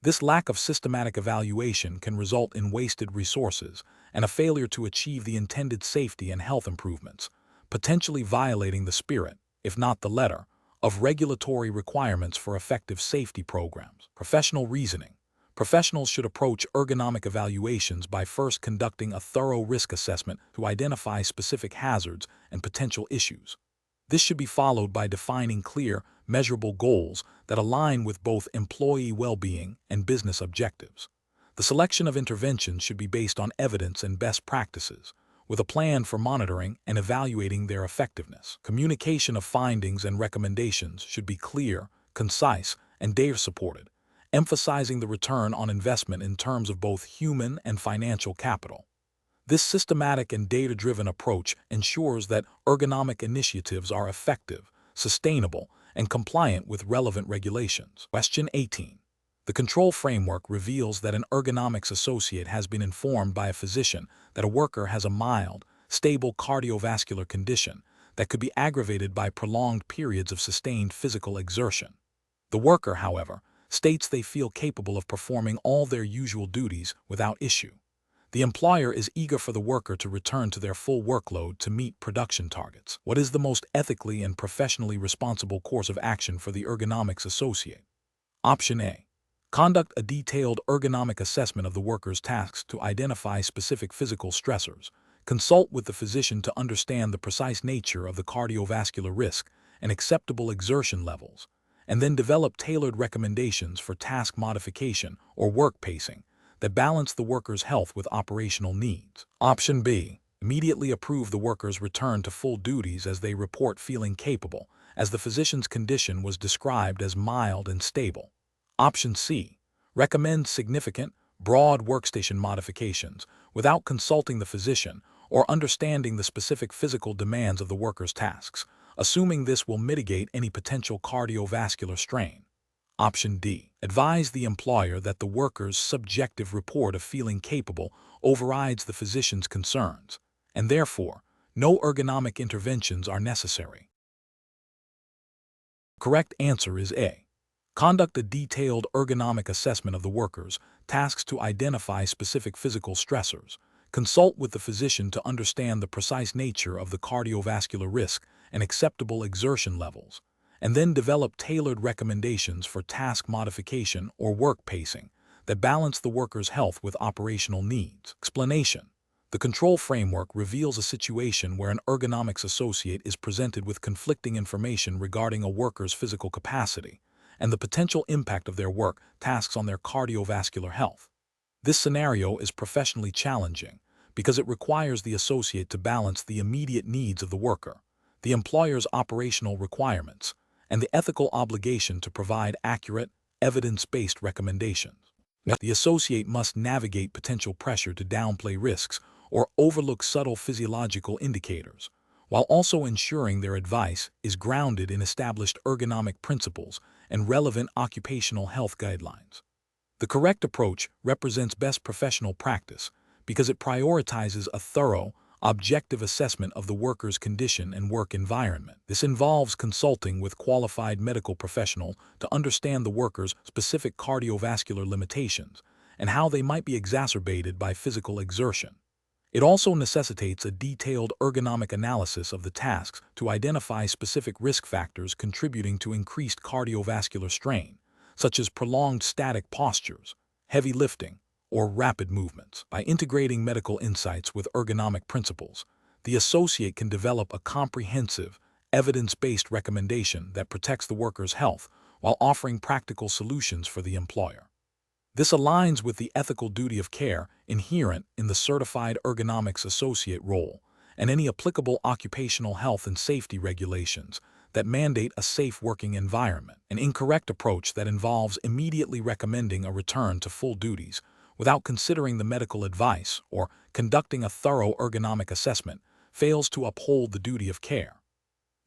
This lack of systematic evaluation can result in wasted resources and a failure to achieve the intended safety and health improvements, potentially violating the spirit, if not the letter, of regulatory requirements for effective safety programs. Professional reasoning. Professionals should approach ergonomic evaluations by first conducting a thorough risk assessment to identify specific hazards and potential issues. This should be followed by defining clear, measurable goals that align with both employee well-being and business objectives. The selection of interventions should be based on evidence and best practices, with a plan for monitoring and evaluating their effectiveness. Communication of findings and recommendations should be clear, concise, and data-supported, emphasizing the return on investment in terms of both human and financial capital. This systematic and data-driven approach ensures that ergonomic initiatives are effective, sustainable, and compliant with relevant regulations. Question 18. The control framework reveals that an ergonomics associate has been informed by a physician that a worker has a mild, stable cardiovascular condition that could be aggravated by prolonged periods of sustained physical exertion. The worker, however, states they feel capable of performing all their usual duties without issue. The employer is eager for the worker to return to their full workload to meet production targets. What is the most ethically and professionally responsible course of action for the ergonomics associate? Option A. Conduct a detailed ergonomic assessment of the worker's tasks to identify specific physical stressors. Consult with the physician to understand the precise nature of the cardiovascular risk and acceptable exertion levels, and then develop tailored recommendations for task modification or work pacing that balance the worker's health with operational needs. Option B. Immediately approve the worker's return to full duties as they report feeling capable, as the physician's condition was described as mild and stable. Option C. Recommend significant, broad workstation modifications without consulting the physician or understanding the specific physical demands of the worker's tasks, assuming this will mitigate any potential cardiovascular strain. Option D. Advise the employer that the worker's subjective report of feeling capable overrides the physician's concerns, and therefore, no ergonomic interventions are necessary. Correct answer is A. Conduct a detailed ergonomic assessment of the worker's tasks to identify specific physical stressors. Consult with the physician to understand the precise nature of the cardiovascular risk and acceptable exertion levels, and then develop tailored recommendations for task modification or work pacing that balance the worker's health with operational needs. Explanation. The control framework reveals a situation where an ergonomics associate is presented with conflicting information regarding a worker's physical capacity and the potential impact of their work tasks on their cardiovascular health. This scenario is professionally challenging because it requires the associate to balance the immediate needs of the worker, the employer's operational requirements, and the ethical obligation to provide accurate, evidence-based recommendations. The associate must navigate potential pressure to downplay risks or overlook subtle physiological indicators, while also ensuring their advice is grounded in established ergonomic principles and relevant occupational health guidelines. The correct approach represents best professional practice because it prioritizes a thorough, objective assessment of the worker's condition and work environment. This involves consulting with qualified medical professionals to understand the worker's specific cardiovascular limitations and how they might be exacerbated by physical exertion. It also necessitates a detailed ergonomic analysis of the tasks to identify specific risk factors contributing to increased cardiovascular strain, such as prolonged static postures, heavy lifting, or rapid movements. By integrating medical insights with ergonomic principles, the associate can develop a comprehensive, evidence-based recommendation that protects the worker's health while offering practical solutions for the employer. This aligns with the ethical duty of care inherent in the Certified Ergonomics Associate role and any applicable occupational health and safety regulations that mandate a safe working environment. An incorrect approach that involves immediately recommending a return to full duties without considering the medical advice or conducting a thorough ergonomic assessment fails to uphold the duty of care.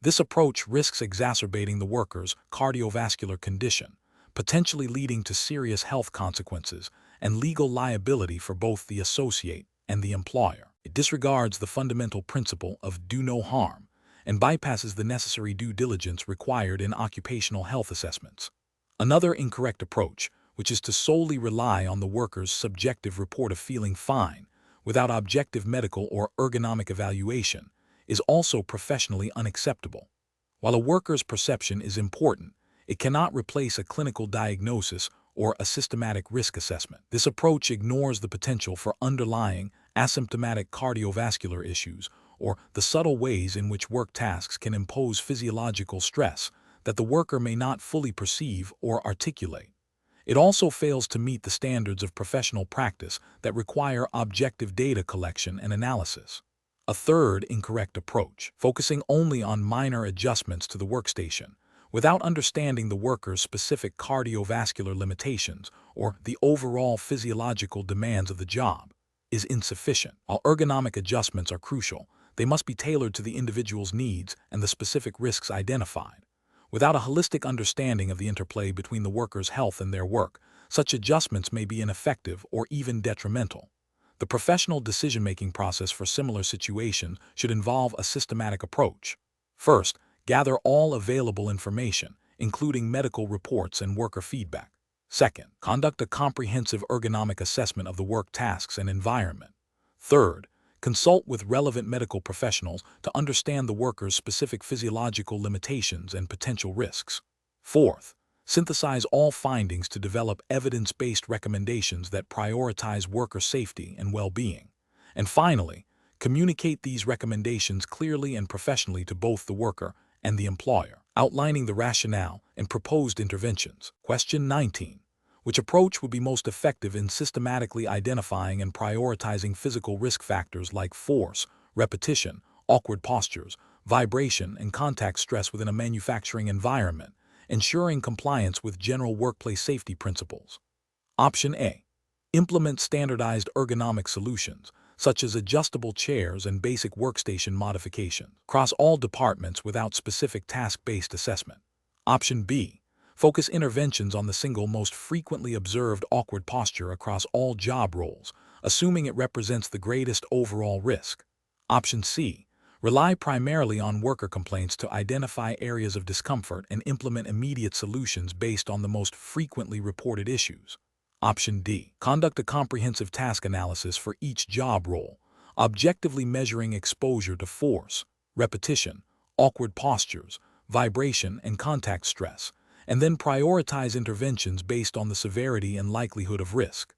This approach risks exacerbating the worker's cardiovascular condition, potentially leading to serious health consequences and legal liability for both the associate and the employer. It disregards the fundamental principle of do no harm and bypasses the necessary due diligence required in occupational health assessments. Another incorrect approach, which is to solely rely on the worker's subjective report of feeling fine without objective medical or ergonomic evaluation, is also professionally unacceptable. While a worker's perception is important, it cannot replace a clinical diagnosis or a systematic risk assessment. This approach ignores the potential for underlying asymptomatic cardiovascular issues or the subtle ways in which work tasks can impose physiological stress that the worker may not fully perceive or articulate. It also fails to meet the standards of professional practice that require objective data collection and analysis. A third incorrect approach, focusing only on minor adjustments to the workstation, without understanding the worker's specific cardiovascular limitations or the overall physiological demands of the job, is insufficient. While ergonomic adjustments are crucial, they must be tailored to the individual's needs and the specific risks identified. Without a holistic understanding of the interplay between the worker's health and their work, such adjustments may be ineffective or even detrimental. The professional decision-making process for similar situations should involve a systematic approach. First, gather all available information, including medical reports and worker feedback. Second, conduct a comprehensive ergonomic assessment of the work tasks and environment. Third, consult with relevant medical professionals to understand the worker's specific physiological limitations and potential risks. Fourth, synthesize all findings to develop evidence-based recommendations that prioritize worker safety and well-being. And finally, communicate these recommendations clearly and professionally to both the worker and the employer, outlining the rationale and proposed interventions. Question 19. Which approach would be most effective in systematically identifying and prioritizing physical risk factors like force, repetition, awkward postures, vibration, and contact stress within a manufacturing environment, ensuring compliance with general workplace safety principles? Option A. Implement standardized ergonomic solutions, such as adjustable chairs and basic workstation modifications, across all departments without specific task-based assessment. Option B. Focus interventions on the single most frequently observed awkward posture across all job roles, assuming it represents the greatest overall risk. Option C. Rely primarily on worker complaints to identify areas of discomfort and implement immediate solutions based on the most frequently reported issues. Option D. Conduct a comprehensive task analysis for each job role, objectively measuring exposure to force, repetition, awkward postures, vibration, and contact stress, and then prioritize interventions based on the severity and likelihood of risk.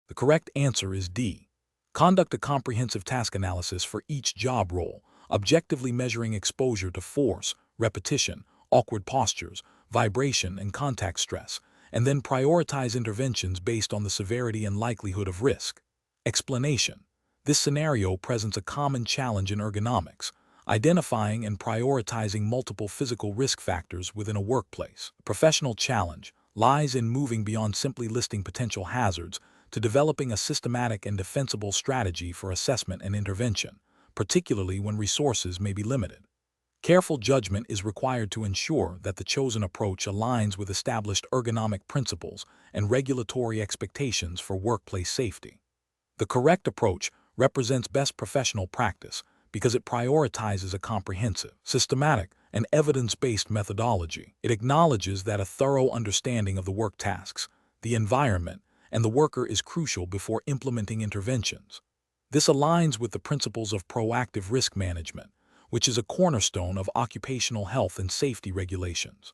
The correct answer is D. Conduct a comprehensive task analysis for each job role, objectively measuring exposure to force, repetition, awkward postures, vibration, and contact stress, and then prioritize interventions based on the severity and likelihood of risk. Explanation: this scenario presents a common challenge in ergonomics, identifying and prioritizing multiple physical risk factors within a workplace. The professional challenge lies in moving beyond simply listing potential hazards to developing a systematic and defensible strategy for assessment and intervention, particularly when resources may be limited. Careful judgment is required to ensure that the chosen approach aligns with established ergonomic principles and regulatory expectations for workplace safety. The correct approach represents best professional practice because it prioritizes a comprehensive, systematic, and evidence-based methodology. It acknowledges that a thorough understanding of the work tasks, the environment, and the worker is crucial before implementing interventions. This aligns with the principles of proactive risk management, which is a cornerstone of occupational health and safety regulations.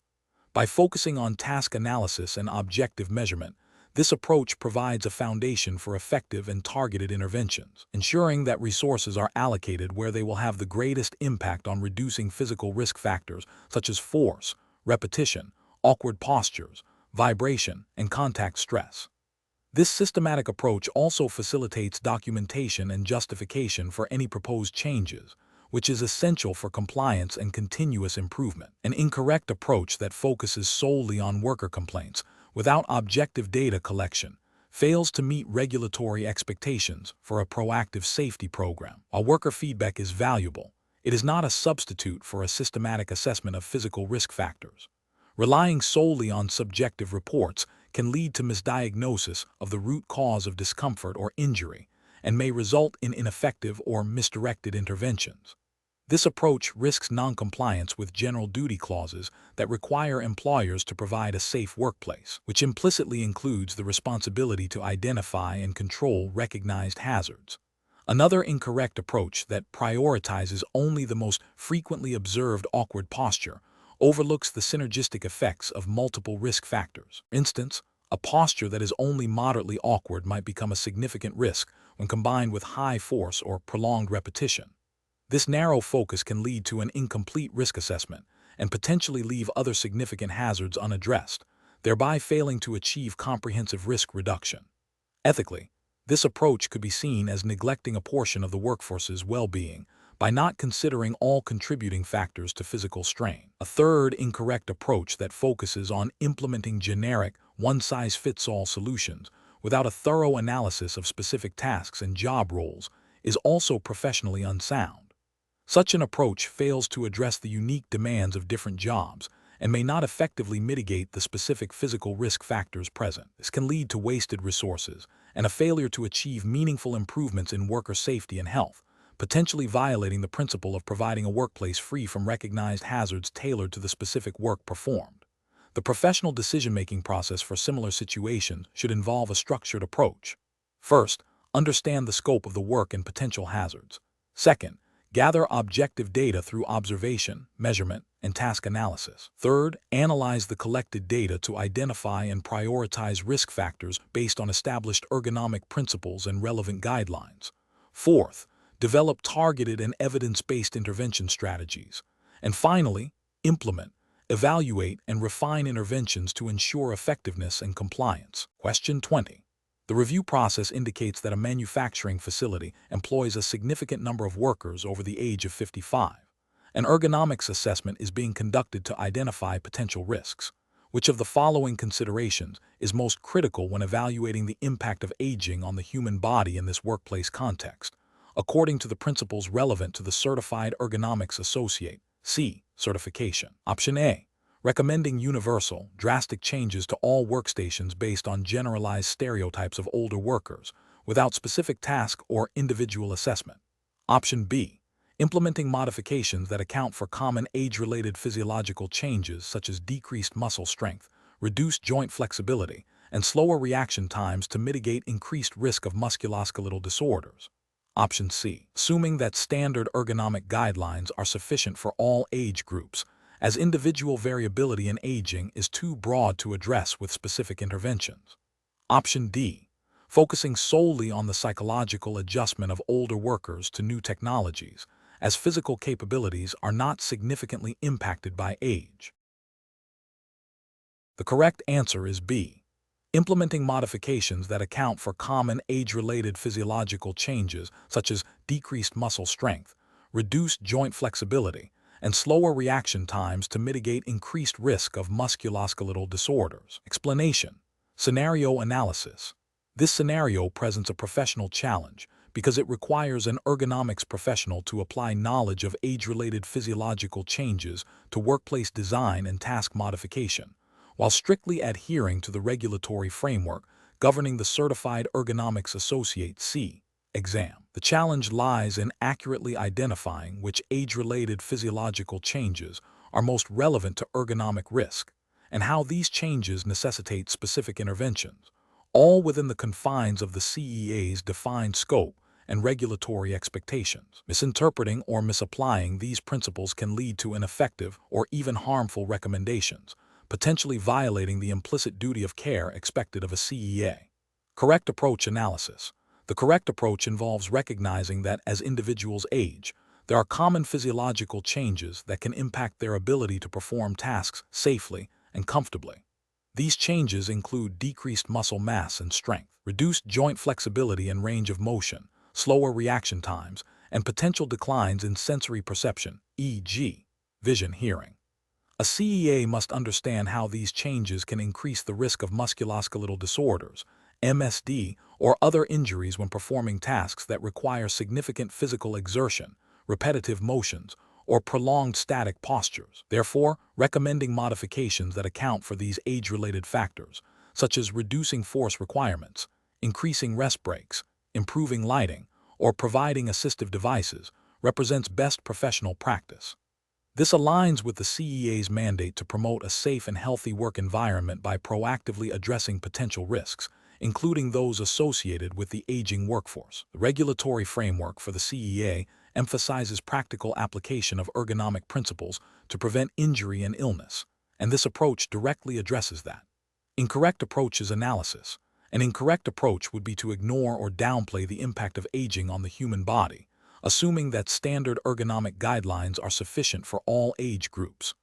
By focusing on task analysis and objective measurement, this approach provides a foundation for effective and targeted interventions, ensuring that resources are allocated where they will have the greatest impact on reducing physical risk factors such as force, repetition, awkward postures, vibration, and contact stress. This systematic approach also facilitates documentation and justification for any proposed changes, which is essential for compliance and continuous improvement. An incorrect approach that focuses solely on worker complaints without objective data collection fails to meet regulatory expectations for a proactive safety program. While worker feedback is valuable, it is not a substitute for a systematic assessment of physical risk factors. Relying solely on subjective reports can lead to misdiagnosis of the root cause of discomfort or injury and may result in ineffective or misdirected interventions. This approach risks noncompliance with general duty clauses that require employers to provide a safe workplace, which implicitly includes the responsibility to identify and control recognized hazards. Another incorrect approach that prioritizes only the most frequently observed awkward posture overlooks the synergistic effects of multiple risk factors. For instance, a posture that is only moderately awkward might become a significant risk when combined with high force or prolonged repetition. This narrow focus can lead to an incomplete risk assessment and potentially leave other significant hazards unaddressed, thereby failing to achieve comprehensive risk reduction. Ethically, this approach could be seen as neglecting a portion of the workforce's well-being by not considering all contributing factors to physical strain. A third incorrect approach that focuses on implementing generic, one-size-fits-all solutions without a thorough analysis of specific tasks and job roles is also professionally unsound. Such an approach fails to address the unique demands of different jobs and may not effectively mitigate the specific physical risk factors present. This can lead to wasted resources and a failure to achieve meaningful improvements in worker safety and health, potentially violating the principle of providing a workplace free from recognized hazards tailored to the specific work performed. The professional decision-making process for similar situations should involve a structured approach. First, understand the scope of the work and potential hazards. Second, gather objective data through observation, measurement, and task analysis. Third, analyze the collected data to identify and prioritize risk factors based on established ergonomic principles and relevant guidelines. Fourth, develop targeted and evidence-based intervention strategies. And finally, implement, evaluate, and refine interventions to ensure effectiveness and compliance. Question 20. The review process indicates that a manufacturing facility employs a significant number of workers over the age of 55. An ergonomics assessment is being conducted to identify potential risks. Which of the following considerations is most critical when evaluating the impact of aging on the human body in this workplace context, according to the principles relevant to the Certified Ergonomics Associate (C) certification? Option A. Recommending universal, drastic changes to all workstations based on generalized stereotypes of older workers, without specific task or individual assessment. Option B. Implementing modifications that account for common age-related physiological changes such as decreased muscle strength, reduced joint flexibility, and slower reaction times to mitigate increased risk of musculoskeletal disorders. Option C. Assuming that standard ergonomic guidelines are sufficient for all age groups as individual variability in aging is too broad to address with specific interventions. Option D, focusing solely on the psychological adjustment of older workers to new technologies, as physical capabilities are not significantly impacted by age. The correct answer is B, implementing modifications that account for common age-related physiological changes such as decreased muscle strength, reduced joint flexibility, and slower reaction times to mitigate increased risk of musculoskeletal disorders. Explanation: scenario analysis. This scenario presents a professional challenge because it requires an ergonomics professional to apply knowledge of age-related physiological changes to workplace design and task modification, while strictly adhering to the regulatory framework governing the Certified Ergonomics Associate (CE) exam. The challenge lies in accurately identifying which age-related physiological changes are most relevant to ergonomic risk, and how these changes necessitate specific interventions, all within the confines of the CEA's defined scope and regulatory expectations. Misinterpreting or misapplying these principles can lead to ineffective or even harmful recommendations, potentially violating the implicit duty of care expected of a CEA. Correct approach analysis. The correct approach involves recognizing that as individuals age, there are common physiological changes that can impact their ability to perform tasks safely and comfortably. These changes include decreased muscle mass and strength, reduced joint flexibility and range of motion, slower reaction times, and potential declines in sensory perception, e.g., vision, hearing. A CEA must understand how these changes can increase the risk of musculoskeletal disorders, MSD, or other injuries when performing tasks that require significant physical exertion, repetitive motions, or prolonged static postures. Therefore, recommending modifications that account for these age-related factors, such as reducing force requirements, increasing rest breaks, improving lighting, or providing assistive devices, represents best professional practice. This aligns with the CEA's mandate to promote a safe and healthy work environment by proactively addressing potential risks, including those associated with the aging workforce. The regulatory framework for the CEA emphasizes practical application of ergonomic principles to prevent injury and illness, and this approach directly addresses that. Incorrect approach is analysis. An incorrect approach would be to ignore or downplay the impact of aging on the human body, assuming that standard ergonomic guidelines are sufficient for all age groups.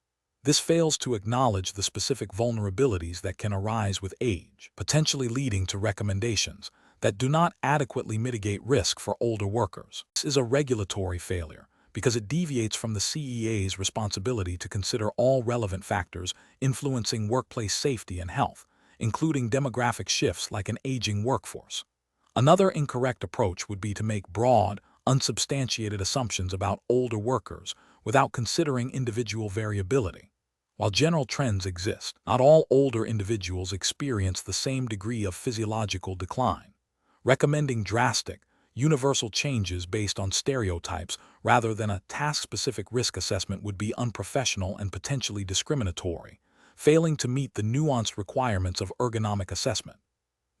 This fails to acknowledge the specific vulnerabilities that can arise with age, potentially leading to recommendations that do not adequately mitigate risk for older workers. This is a regulatory failure because it deviates from the CEA's responsibility to consider all relevant factors influencing workplace safety and health, including demographic shifts like an aging workforce. Another incorrect approach would be to make broad, unsubstantiated assumptions about older workers without considering individual variability. While general trends exist, not all older individuals experience the same degree of physiological decline. Recommending drastic, universal changes based on stereotypes rather than a task-specific risk assessment would be unprofessional and potentially discriminatory, failing to meet the nuanced requirements of ergonomic assessment.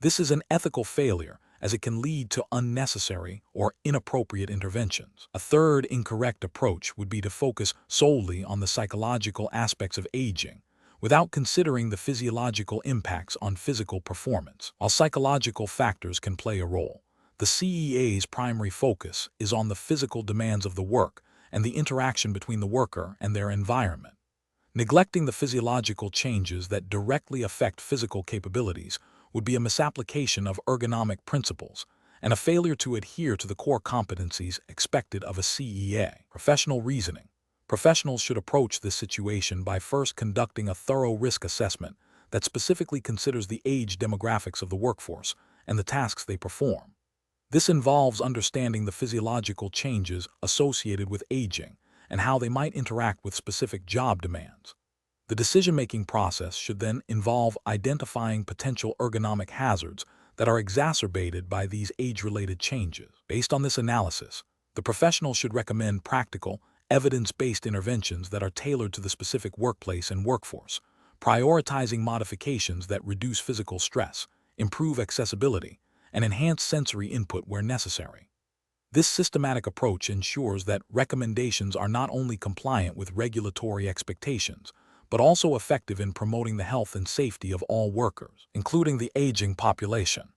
This is an ethical failure, as it can lead to unnecessary or inappropriate interventions. A third incorrect approach would be to focus solely on the psychological aspects of aging, without considering the physiological impacts on physical performance. While psychological factors can play a role, the CEA's primary focus is on the physical demands of the work and the interaction between the worker and their environment. Neglecting the physiological changes that directly affect physical capabilities would be a misapplication of ergonomic principles and a failure to adhere to the core competencies expected of a CEA. Professional reasoning. Professionals should approach this situation by first conducting a thorough risk assessment that specifically considers the age demographics of the workforce and the tasks they perform. This involves understanding the physiological changes associated with aging and how they might interact with specific job demands. The decision-making process should then involve identifying potential ergonomic hazards that are exacerbated by these age-related changes. Based on this analysis, the professional should recommend practical, evidence-based interventions that are tailored to the specific workplace and workforce, prioritizing modifications that reduce physical stress, improve accessibility, and enhance sensory input where necessary. This systematic approach ensures that recommendations are not only compliant with regulatory expectations, but also effective in promoting the health and safety of all workers, including the aging population.